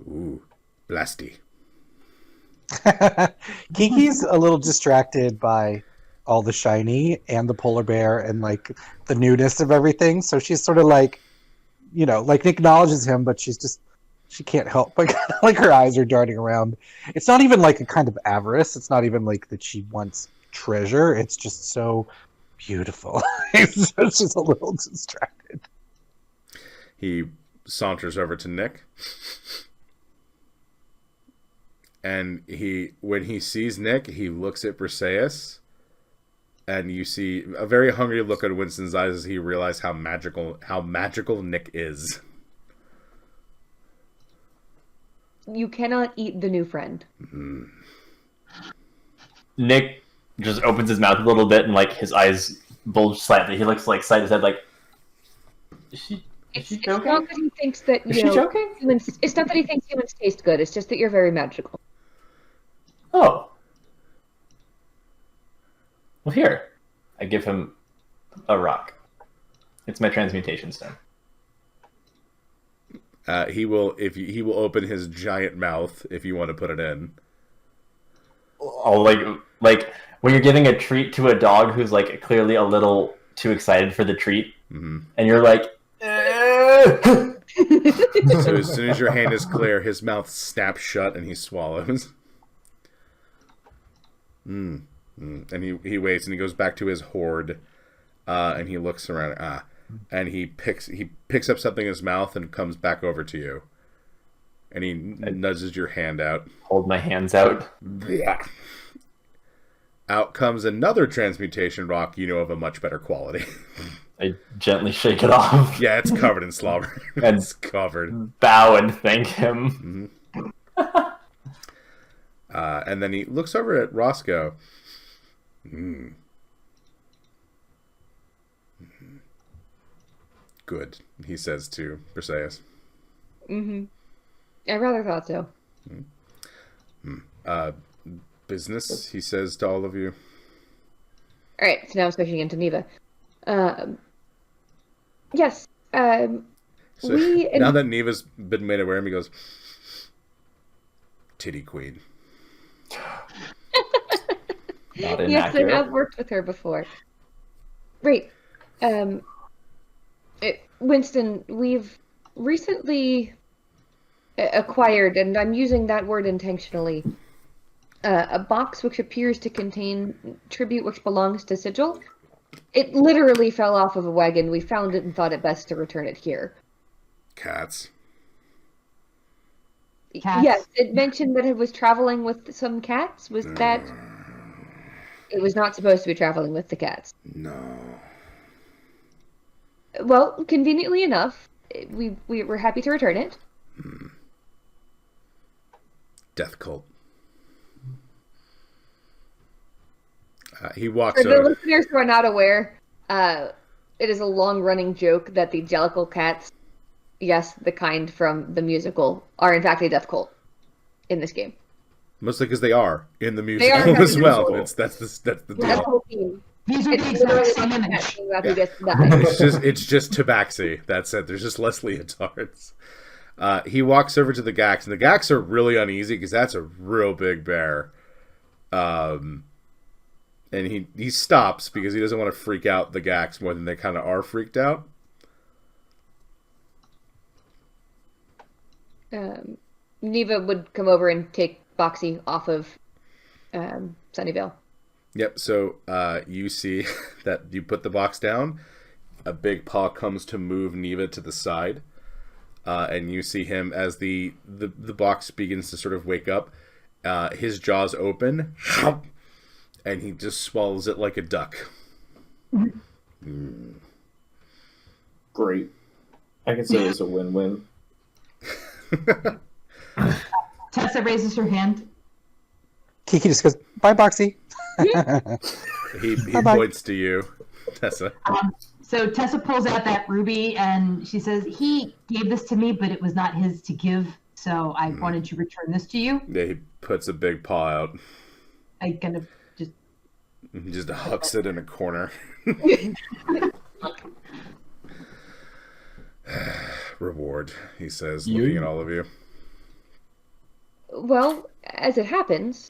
[SPEAKER 1] Ooh, blasty.
[SPEAKER 7] Kiki's a little distracted by all the shiny and the polar bear and like the newness of everything. So she's sort of like, like acknowledges him, but she can't help but like her eyes are darting around. It's not even like a kind of avarice. It's not even like that she wants treasure. It's just so beautiful. She's just a little distracted.
[SPEAKER 1] He saunters over to Nick. And when he sees Nick, he looks at Briseis, and you see a very hungry look on Winston's eyes as he realizes how magical Nick is.
[SPEAKER 3] You cannot eat the new friend.
[SPEAKER 1] Mm-hmm.
[SPEAKER 6] Nick just opens his mouth a little bit and like his eyes bulge slightly. He looks like side to side, like, is she
[SPEAKER 3] It's
[SPEAKER 6] joking?
[SPEAKER 3] not that he thinks that
[SPEAKER 6] Is she joking?
[SPEAKER 3] it's not that he thinks humans taste good. It's just that you're very magical.
[SPEAKER 6] Oh. Well, here. I give him a rock. It's my transmutation stone.
[SPEAKER 1] He will open his giant mouth if you want to put it in.
[SPEAKER 6] Oh, like when you're giving a treat to a dog who's like clearly a little too excited for the treat, and you're like,
[SPEAKER 1] So as soon as your hand is clear, his mouth snaps shut and he swallows. And he waits and he goes back to his hoard, and he looks around. And he picks up something in his mouth and comes back over to you. And he nudges your hand out.
[SPEAKER 6] Hold my hands out.
[SPEAKER 1] Yeah. Out comes another transmutation rock, of a much better quality.
[SPEAKER 6] I gently shake it off.
[SPEAKER 1] Yeah, it's covered in slobber. It's covered.
[SPEAKER 6] Bow and thank him.
[SPEAKER 1] And then he looks over at Roscoe. Good, he says to Briseis.
[SPEAKER 3] Mm-hmm. I rather thought so.
[SPEAKER 1] Business, he says to all of you.
[SPEAKER 3] All right, so now I'm switching into Neva. Yes.
[SPEAKER 1] So now that Neva's been made aware of him, he goes, Titty Queen.
[SPEAKER 6] Not
[SPEAKER 3] Yes,
[SPEAKER 6] inaccurate.
[SPEAKER 3] I've worked with her before. Right. Winston, we've recently acquired, and I'm using that word intentionally, a box which appears to contain tribute which belongs to Sigil. It literally fell off of a wagon. We found it and thought it best to return it here.
[SPEAKER 1] Cats.
[SPEAKER 2] Cats.
[SPEAKER 3] Yes, it mentioned that it was traveling with some cats. Was that... It was not supposed to be traveling with the cats.
[SPEAKER 1] No.
[SPEAKER 3] Well, conveniently enough, we were happy to return it.
[SPEAKER 1] Death cult. He walks
[SPEAKER 3] For the
[SPEAKER 1] over.
[SPEAKER 3] listeners who are not aware, it is a long-running joke that the Jellicle cats, yes, the kind from the musical, are in fact a death cult in this game.
[SPEAKER 1] Mostly because they are in the
[SPEAKER 3] are
[SPEAKER 1] musical
[SPEAKER 3] in the
[SPEAKER 1] as well.
[SPEAKER 6] musical.
[SPEAKER 1] That's the
[SPEAKER 3] Death
[SPEAKER 1] deal.
[SPEAKER 3] cult team.
[SPEAKER 2] These are
[SPEAKER 3] It's
[SPEAKER 2] the exact
[SPEAKER 3] literally
[SPEAKER 2] same
[SPEAKER 3] a cat
[SPEAKER 2] image.
[SPEAKER 3] being about to
[SPEAKER 1] Yeah.
[SPEAKER 3] get to die.
[SPEAKER 1] It's just Tabaxi. That's it. There's just less leotards. He walks over to the Gax, and the Gax are really uneasy because that's a real big bear. And he stops because he doesn't want to freak out the Gax more than they kind of are freaked out.
[SPEAKER 3] Neva would come over and take Boxy off of Sunnyvale.
[SPEAKER 1] Yep, so you see that you put the box down, a big paw comes to move Neva to the side, and you see him as the box begins to sort of wake up, his jaws open, and he just swallows it like a duck.
[SPEAKER 5] Great. I consider this a win-win.
[SPEAKER 2] Tessa raises her hand.
[SPEAKER 7] Kiki just goes, "Bye, Boxy."
[SPEAKER 1] He
[SPEAKER 7] Bye-bye.
[SPEAKER 1] points to you, Tessa.
[SPEAKER 2] So Tessa pulls out that ruby and she says, he gave this to me, but it was not his to give. So I wanted to return this to you.
[SPEAKER 1] Yeah, he puts a big paw out.
[SPEAKER 2] I kind of just,
[SPEAKER 1] He just hucks it in a corner. Reward, he says, looking at all of you.
[SPEAKER 3] Well, as it happens,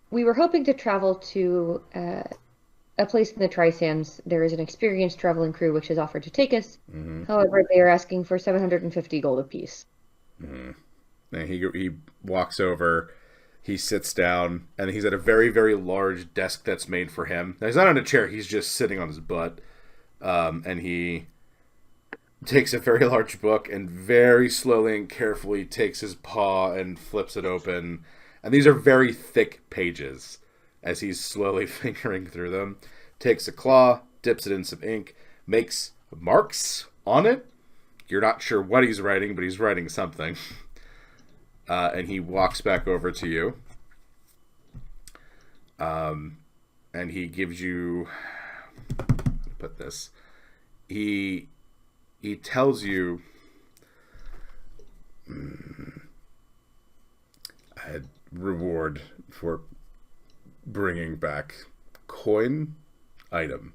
[SPEAKER 3] we were hoping to travel to a place in the Trisands. There is an experienced traveling crew which has offered to take us.
[SPEAKER 1] Mm-hmm.
[SPEAKER 3] However, they are asking for 750 gold apiece.
[SPEAKER 1] Mm-hmm. And he walks over, he sits down, and he's at a very, very large desk that's made for him. Now, he's not on a chair, he's just sitting on his butt. And he takes a very large book and very slowly and carefully takes his paw and flips it open. And these are very thick pages as he's slowly fingering through them. Takes a claw, dips it in some ink, makes marks on it. You're not sure what he's writing, but he's writing something. And he walks back over to you. And he gives you... How to put this? He tells you... a reward for bringing back coin item.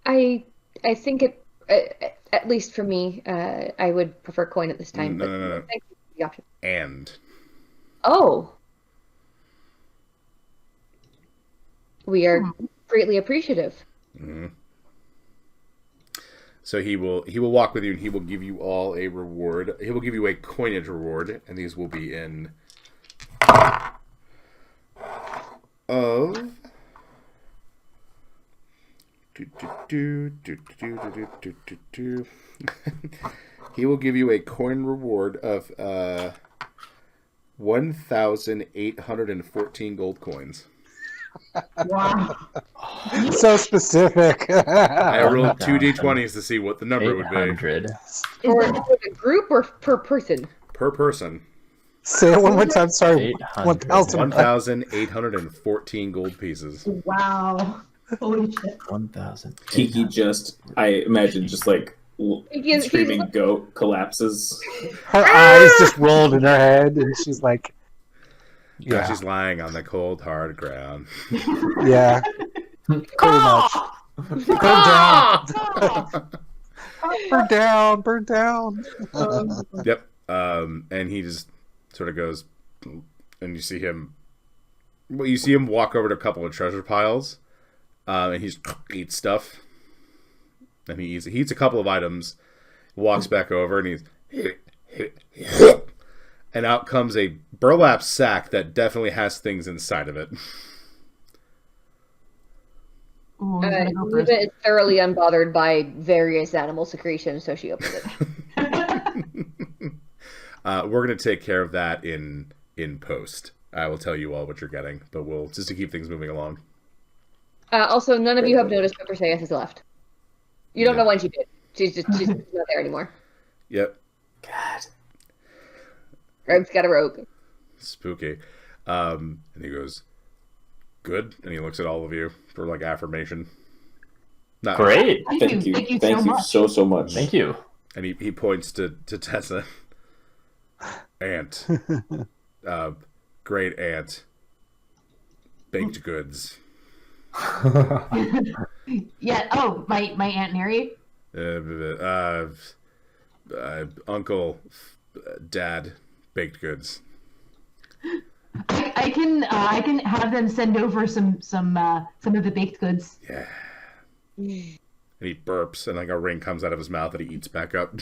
[SPEAKER 3] I think it, at least for me, I would prefer coin at this time.
[SPEAKER 1] No,
[SPEAKER 3] but
[SPEAKER 1] no, no.
[SPEAKER 3] thank you for the option.
[SPEAKER 1] And
[SPEAKER 3] Oh, we are greatly appreciative.
[SPEAKER 1] mm-hmm. So he will walk with you and he will give you all a reward. He will give you a coinage reward, and these will be in of he will give you a coin reward of 1,814 gold coins.
[SPEAKER 2] wow.
[SPEAKER 7] So specific.
[SPEAKER 1] I rolled 2d20s to see what the number would be
[SPEAKER 6] 800.
[SPEAKER 3] For the group or per person?
[SPEAKER 1] per person.
[SPEAKER 7] Say it one more time. Sorry.
[SPEAKER 6] 800.
[SPEAKER 7] 1,000.
[SPEAKER 1] 1,814 gold pieces.
[SPEAKER 2] Wow. Holy shit.
[SPEAKER 6] 1,000.
[SPEAKER 5] Kiki just, I imagine, just like
[SPEAKER 3] He's-
[SPEAKER 5] screaming goat collapses.
[SPEAKER 7] Her eyes just rolled in her head, and she's like,
[SPEAKER 1] Yeah.
[SPEAKER 7] yeah,
[SPEAKER 1] She's lying on the cold, hard ground.
[SPEAKER 7] yeah, pretty much. Burn down, burn down.
[SPEAKER 1] Yep. And he just sort of goes, and you see him. Well, you see him walk over to a couple of treasure piles, and he eats stuff. And he eats a couple of items, walks back over, and and out comes a burlap sack that definitely has things inside of it.
[SPEAKER 2] Ooh, I'm gonna go first.
[SPEAKER 3] Neva is thoroughly unbothered by various animal secretions, so she opens it.
[SPEAKER 1] We're gonna take care of that in post. I will tell you all what you're getting, but we'll just to keep things moving along.
[SPEAKER 3] Also, none of you have noticed, but Perseus has left. You don't
[SPEAKER 1] Yeah.
[SPEAKER 3] know when she did. She's not there anymore.
[SPEAKER 1] Yep.
[SPEAKER 5] God.
[SPEAKER 3] Rogue's got a rogue.
[SPEAKER 1] Spooky. And he goes, good. And he looks at all of you for like affirmation. Not,
[SPEAKER 6] Great.
[SPEAKER 5] Thank you.
[SPEAKER 2] Thank you
[SPEAKER 5] Thank
[SPEAKER 2] so
[SPEAKER 5] you
[SPEAKER 2] much.
[SPEAKER 5] so much.
[SPEAKER 6] Thank you.
[SPEAKER 1] And he points to Tessa. Aunt. Great aunt. Baked goods.
[SPEAKER 2] Yeah. Oh, my Aunt Mary.
[SPEAKER 1] Uncle, Dad, baked goods.
[SPEAKER 2] I can have them send over some of the baked goods.
[SPEAKER 1] Yeah. And he burps, and like a ring comes out of his mouth that he eats back up.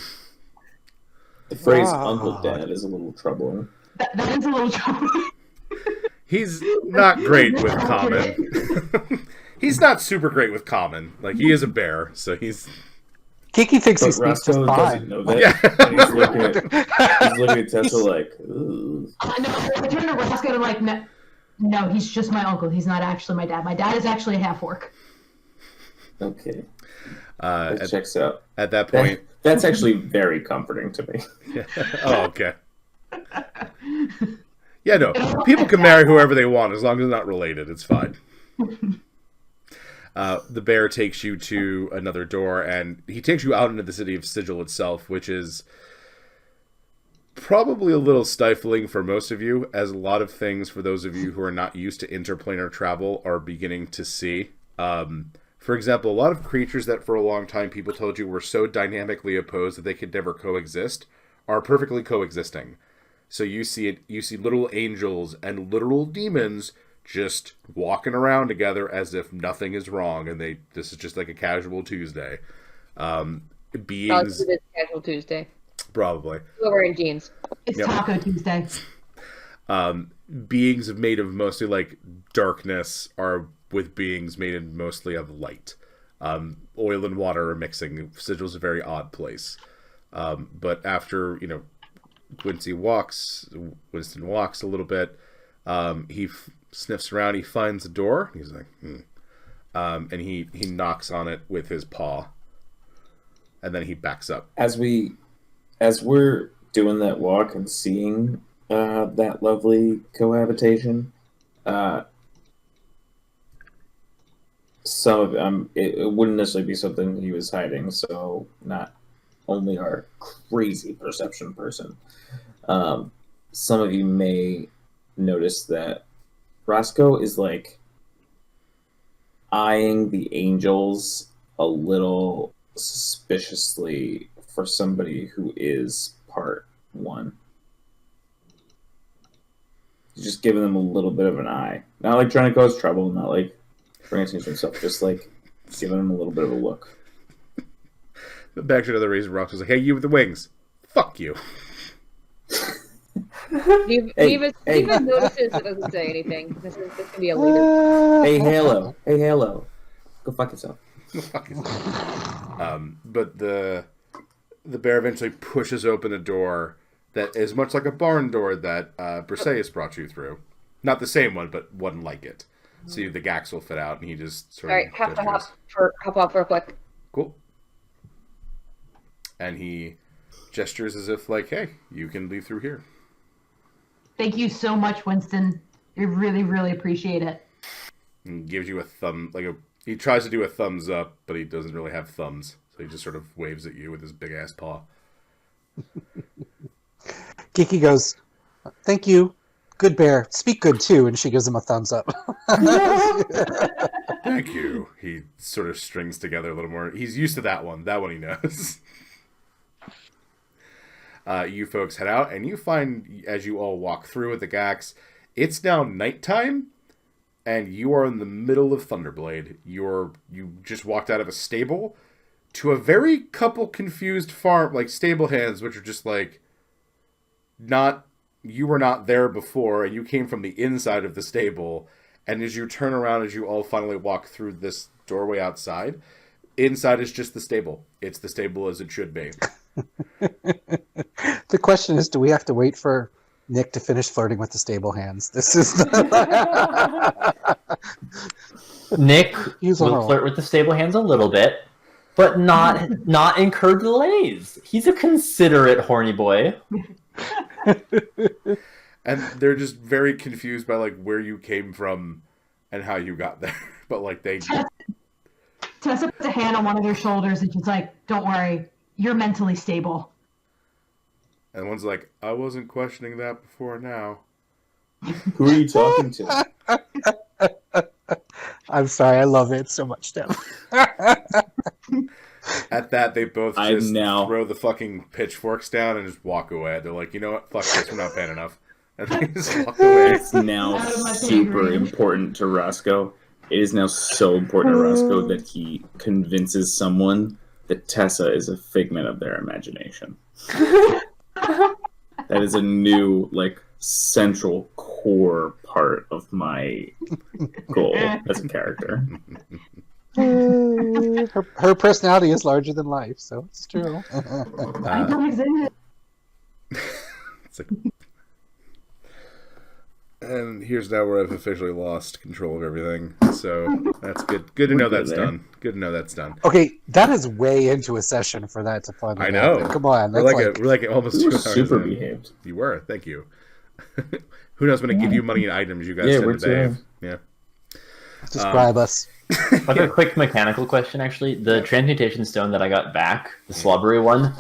[SPEAKER 5] The phrase
[SPEAKER 7] God.
[SPEAKER 5] Uncle Dad is a little troubling.
[SPEAKER 2] That is a little troubling.
[SPEAKER 1] He's not great with common. He's not super great with common. Like, he is a bear, so he's...
[SPEAKER 7] Kiki thinks he
[SPEAKER 5] But
[SPEAKER 7] speaks just
[SPEAKER 5] Roscoe doesn't
[SPEAKER 7] fine.
[SPEAKER 5] know that.
[SPEAKER 1] Yeah.
[SPEAKER 5] And he's looking at Tessa like, ooh.
[SPEAKER 2] No, I turn to Roscoe and I'm like, no, he's just my uncle. He's not actually my dad. My dad is actually a half orc.
[SPEAKER 5] Okay. That checks out.
[SPEAKER 1] At that point...
[SPEAKER 5] That's actually very comforting to me.
[SPEAKER 1] Oh, okay. Yeah, no. People can marry whoever they want as long as they're not related. It's fine. The bear takes you to another door, and he takes you out into the city of Sigil itself, which is probably a little stifling for most of you, as a lot of things for those of you who are not used to interplanar travel are beginning to see. For example, a lot of creatures that for a long time people told you were so dynamically opposed that they could never coexist are perfectly coexisting. So you see little angels and literal demons just walking around together as if nothing is wrong, and this is just like a casual Tuesday. Beings,
[SPEAKER 3] It's casual Tuesday.
[SPEAKER 1] probably.
[SPEAKER 3] We're wearing jeans.
[SPEAKER 2] It's
[SPEAKER 1] Yep.
[SPEAKER 2] Taco Tuesday.
[SPEAKER 1] Beings made of mostly like darkness are with beings made in mostly of light. Oil and water are mixing. Sigil's a very odd place. But after, Winston walks a little bit. He sniffs around. He finds a door. He's like, and he knocks on it with his paw, and then he backs up.
[SPEAKER 5] As we're doing that walk and seeing that lovely cohabitation, some of it wouldn't necessarily be something he was hiding. So not only our crazy perception person, some of you may notice that Roscoe is like eyeing the angels a little suspiciously for somebody who is part one. He's just giving them a little bit of an eye. Not like trying to cause trouble, not like bringing attention to himself, just like giving them a little bit of a look.
[SPEAKER 1] Back to another reason, Rox was like, "Hey, you with the wings, fuck you."
[SPEAKER 3] Neva notices but doesn't say anything. This can be a later.
[SPEAKER 5] Hey, Halo. Go fuck yourself.
[SPEAKER 1] But the bear eventually pushes open a door that is much like a barn door that Perseus brought you through. Not the same one, but one like it. So the gax will fit out, and he just sort
[SPEAKER 3] All
[SPEAKER 1] of
[SPEAKER 3] right, have to
[SPEAKER 1] gestures.
[SPEAKER 3] hop off real quick.
[SPEAKER 1] Cool. And he gestures as if like, "Hey, you can leave through here."
[SPEAKER 2] Thank you so much, Winston. I really, really appreciate it.
[SPEAKER 1] And gives you a thumb, like a He tries to do a thumbs up, but he doesn't really have thumbs. So he just sort of waves at you with his big ass paw.
[SPEAKER 7] Kiki goes, "Thank you. Good bear. Speak good too." And she gives him a thumbs up.
[SPEAKER 1] Thank you. He sort of strings together a little more. He's used to that one. That one he knows. You folks head out, and you find, as you all walk through with the Gax, it's now nighttime, and you are in the middle of Thunderblade. You just walked out of a stable to a very couple confused farm, like stable hands, which are just like, you were not there before, and you came from the inside of the stable, and as you turn around, as you all finally walk through this doorway outside, inside is just the stable. It's the stable as it should be.
[SPEAKER 7] The question is, do we have to wait for Nick to finish flirting with the stable hands? This is
[SPEAKER 6] Nick
[SPEAKER 7] He's on a
[SPEAKER 6] will
[SPEAKER 7] roll.
[SPEAKER 6] flirt with the stable hands a little bit, but not incur delays. He's a considerate horny boy.
[SPEAKER 1] And they're just very confused by like where you came from and how you got there. But like
[SPEAKER 2] Tessa puts a hand on one of their shoulders and she's like, "Don't worry, you're mentally stable."
[SPEAKER 1] and one's like, I wasn't questioning that before now.
[SPEAKER 5] Who are you talking to?
[SPEAKER 7] I'm sorry, I love it so much now.
[SPEAKER 1] At that, they both
[SPEAKER 5] I'm
[SPEAKER 1] just
[SPEAKER 5] now-
[SPEAKER 1] throw the fucking pitchforks down and just walk away. They're like, you know what? Fuck this. We're not paying enough. And they just walk away.
[SPEAKER 5] It's now
[SPEAKER 2] Out of my
[SPEAKER 5] super
[SPEAKER 2] range.
[SPEAKER 5] important to Roscoe. It is now so important to Roscoe that he convinces someone that Tessa is a figment of their imagination. That is a new, like, central core part of my goal as a character.
[SPEAKER 7] Her personality is larger than life, so it's true.
[SPEAKER 2] I don't exist.
[SPEAKER 1] It's like, and here's now where I've officially lost control of everything. So that's good. Good to know that's
[SPEAKER 5] there.
[SPEAKER 1] done. Good to know that's done.
[SPEAKER 7] Okay, that is way into a session for that to finally
[SPEAKER 1] I know.
[SPEAKER 7] happen. Come on,
[SPEAKER 1] We're
[SPEAKER 7] that's
[SPEAKER 1] like almost
[SPEAKER 5] You
[SPEAKER 1] 2
[SPEAKER 5] were
[SPEAKER 1] hours
[SPEAKER 5] super
[SPEAKER 1] in.
[SPEAKER 5] behaved.
[SPEAKER 1] You were. Thank you. Who knows when to give you money and items? You guys
[SPEAKER 5] Yeah,
[SPEAKER 1] tend
[SPEAKER 5] we're
[SPEAKER 1] to behave.
[SPEAKER 5] too.
[SPEAKER 1] Yeah.
[SPEAKER 7] describe us.
[SPEAKER 6] Like a quick mechanical question, actually. The transmutation stone that I got back, the slobbery one,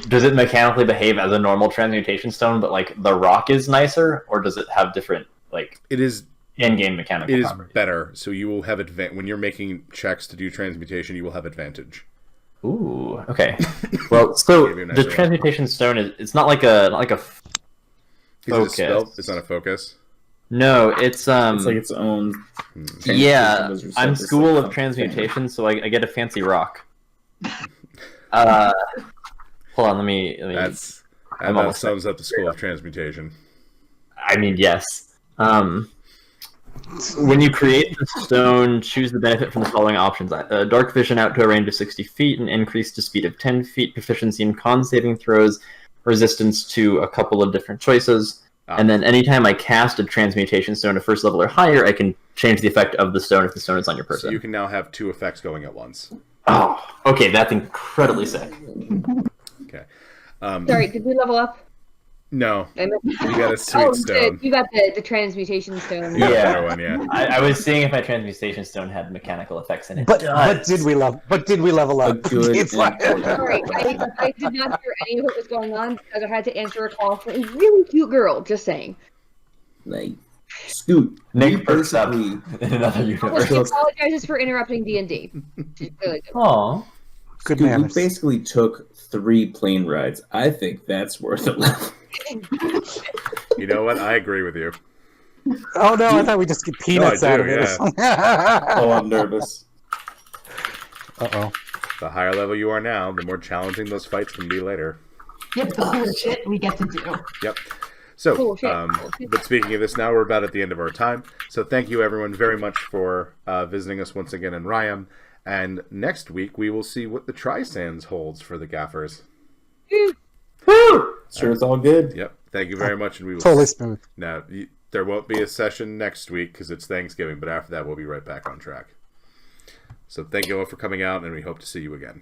[SPEAKER 6] does it mechanically behave as a normal transmutation stone, but like the rock is nicer, or does it have different like
[SPEAKER 1] It is.
[SPEAKER 6] in-game mechanical
[SPEAKER 1] It is
[SPEAKER 6] properties?
[SPEAKER 1] better. So you will have when you're making checks to do transmutation. You will have advantage.
[SPEAKER 6] Ooh, okay. Well, so
[SPEAKER 1] Give you a nice
[SPEAKER 6] the
[SPEAKER 1] roll.
[SPEAKER 6] transmutation stone is not like a
[SPEAKER 1] Is it a
[SPEAKER 6] focus.
[SPEAKER 1] spell? It's not a focus.
[SPEAKER 6] No, it's
[SPEAKER 5] It's like its own.
[SPEAKER 6] yeah.
[SPEAKER 5] transmutation was
[SPEAKER 6] I'm
[SPEAKER 5] reset,
[SPEAKER 6] school
[SPEAKER 5] it's
[SPEAKER 6] of
[SPEAKER 5] like
[SPEAKER 6] transmutation, so I get a fancy rock. Hold on, let me.
[SPEAKER 1] That
[SPEAKER 6] I'm almost
[SPEAKER 1] sums up the school of transmutation.
[SPEAKER 6] I mean, yes. When you create the stone, choose the benefit from the following options: dark vision out to a range of 60 feet, an increase to speed of 10 feet, proficiency in con saving throws, resistance to a couple of different choices. And then anytime I cast a transmutation stone to first level or higher, I can change the effect of the stone if the stone is on your person.
[SPEAKER 1] So you can now have 2 effects going at once.
[SPEAKER 6] Oh, okay, that's incredibly sick.
[SPEAKER 1] Okay.
[SPEAKER 3] Sorry, did we level up?
[SPEAKER 1] No,
[SPEAKER 3] I meant-
[SPEAKER 1] you got a sweet stone.
[SPEAKER 3] You got the transmutation stone.
[SPEAKER 1] You got a
[SPEAKER 6] Yeah.
[SPEAKER 1] better one, yeah.
[SPEAKER 6] I was seeing if my transmutation stone had mechanical effects in it.
[SPEAKER 7] But
[SPEAKER 6] does.
[SPEAKER 7] did we level? But did we level
[SPEAKER 5] A
[SPEAKER 7] up?
[SPEAKER 5] good
[SPEAKER 7] It's like-
[SPEAKER 5] and
[SPEAKER 3] Sorry, I did not hear any of what was going on because I had to answer a call for a really cute girl. Just saying.
[SPEAKER 5] Like, Scoot.
[SPEAKER 6] Nick
[SPEAKER 5] you
[SPEAKER 6] perks up
[SPEAKER 5] basically-
[SPEAKER 6] in another
[SPEAKER 3] Well,
[SPEAKER 6] universe.
[SPEAKER 3] she apologizes for interrupting D&D. She's really good.
[SPEAKER 6] Aw.
[SPEAKER 7] Good
[SPEAKER 5] Scoot, you
[SPEAKER 7] manners.
[SPEAKER 5] basically took 3 plane rides. I think that's worth it.
[SPEAKER 1] You know what? I agree with you.
[SPEAKER 7] Oh no, I thought we just get peanuts
[SPEAKER 1] No, I
[SPEAKER 7] out
[SPEAKER 1] do,
[SPEAKER 7] of it.
[SPEAKER 5] Oh, I'm nervous.
[SPEAKER 7] Uh-oh.
[SPEAKER 1] The higher level you are now, the more challenging those fights can be later.
[SPEAKER 2] Yep, the cool shit we get to do.
[SPEAKER 1] Yep. So,
[SPEAKER 3] Cool shit, cool shit.
[SPEAKER 1] but speaking of this now, we're about at the end of our time. So thank you everyone very much for visiting us once again in Ryam. And next week we will see what the Trisands holds for the Gaffers.
[SPEAKER 5] Sure, it's all good.
[SPEAKER 1] Yep. Thank you very much, and we will.
[SPEAKER 7] Totally smooth.
[SPEAKER 1] Now, there won't be a session next week because it's Thanksgiving, but after that we'll be right back on track. So thank you all for coming out, and we hope to see you again.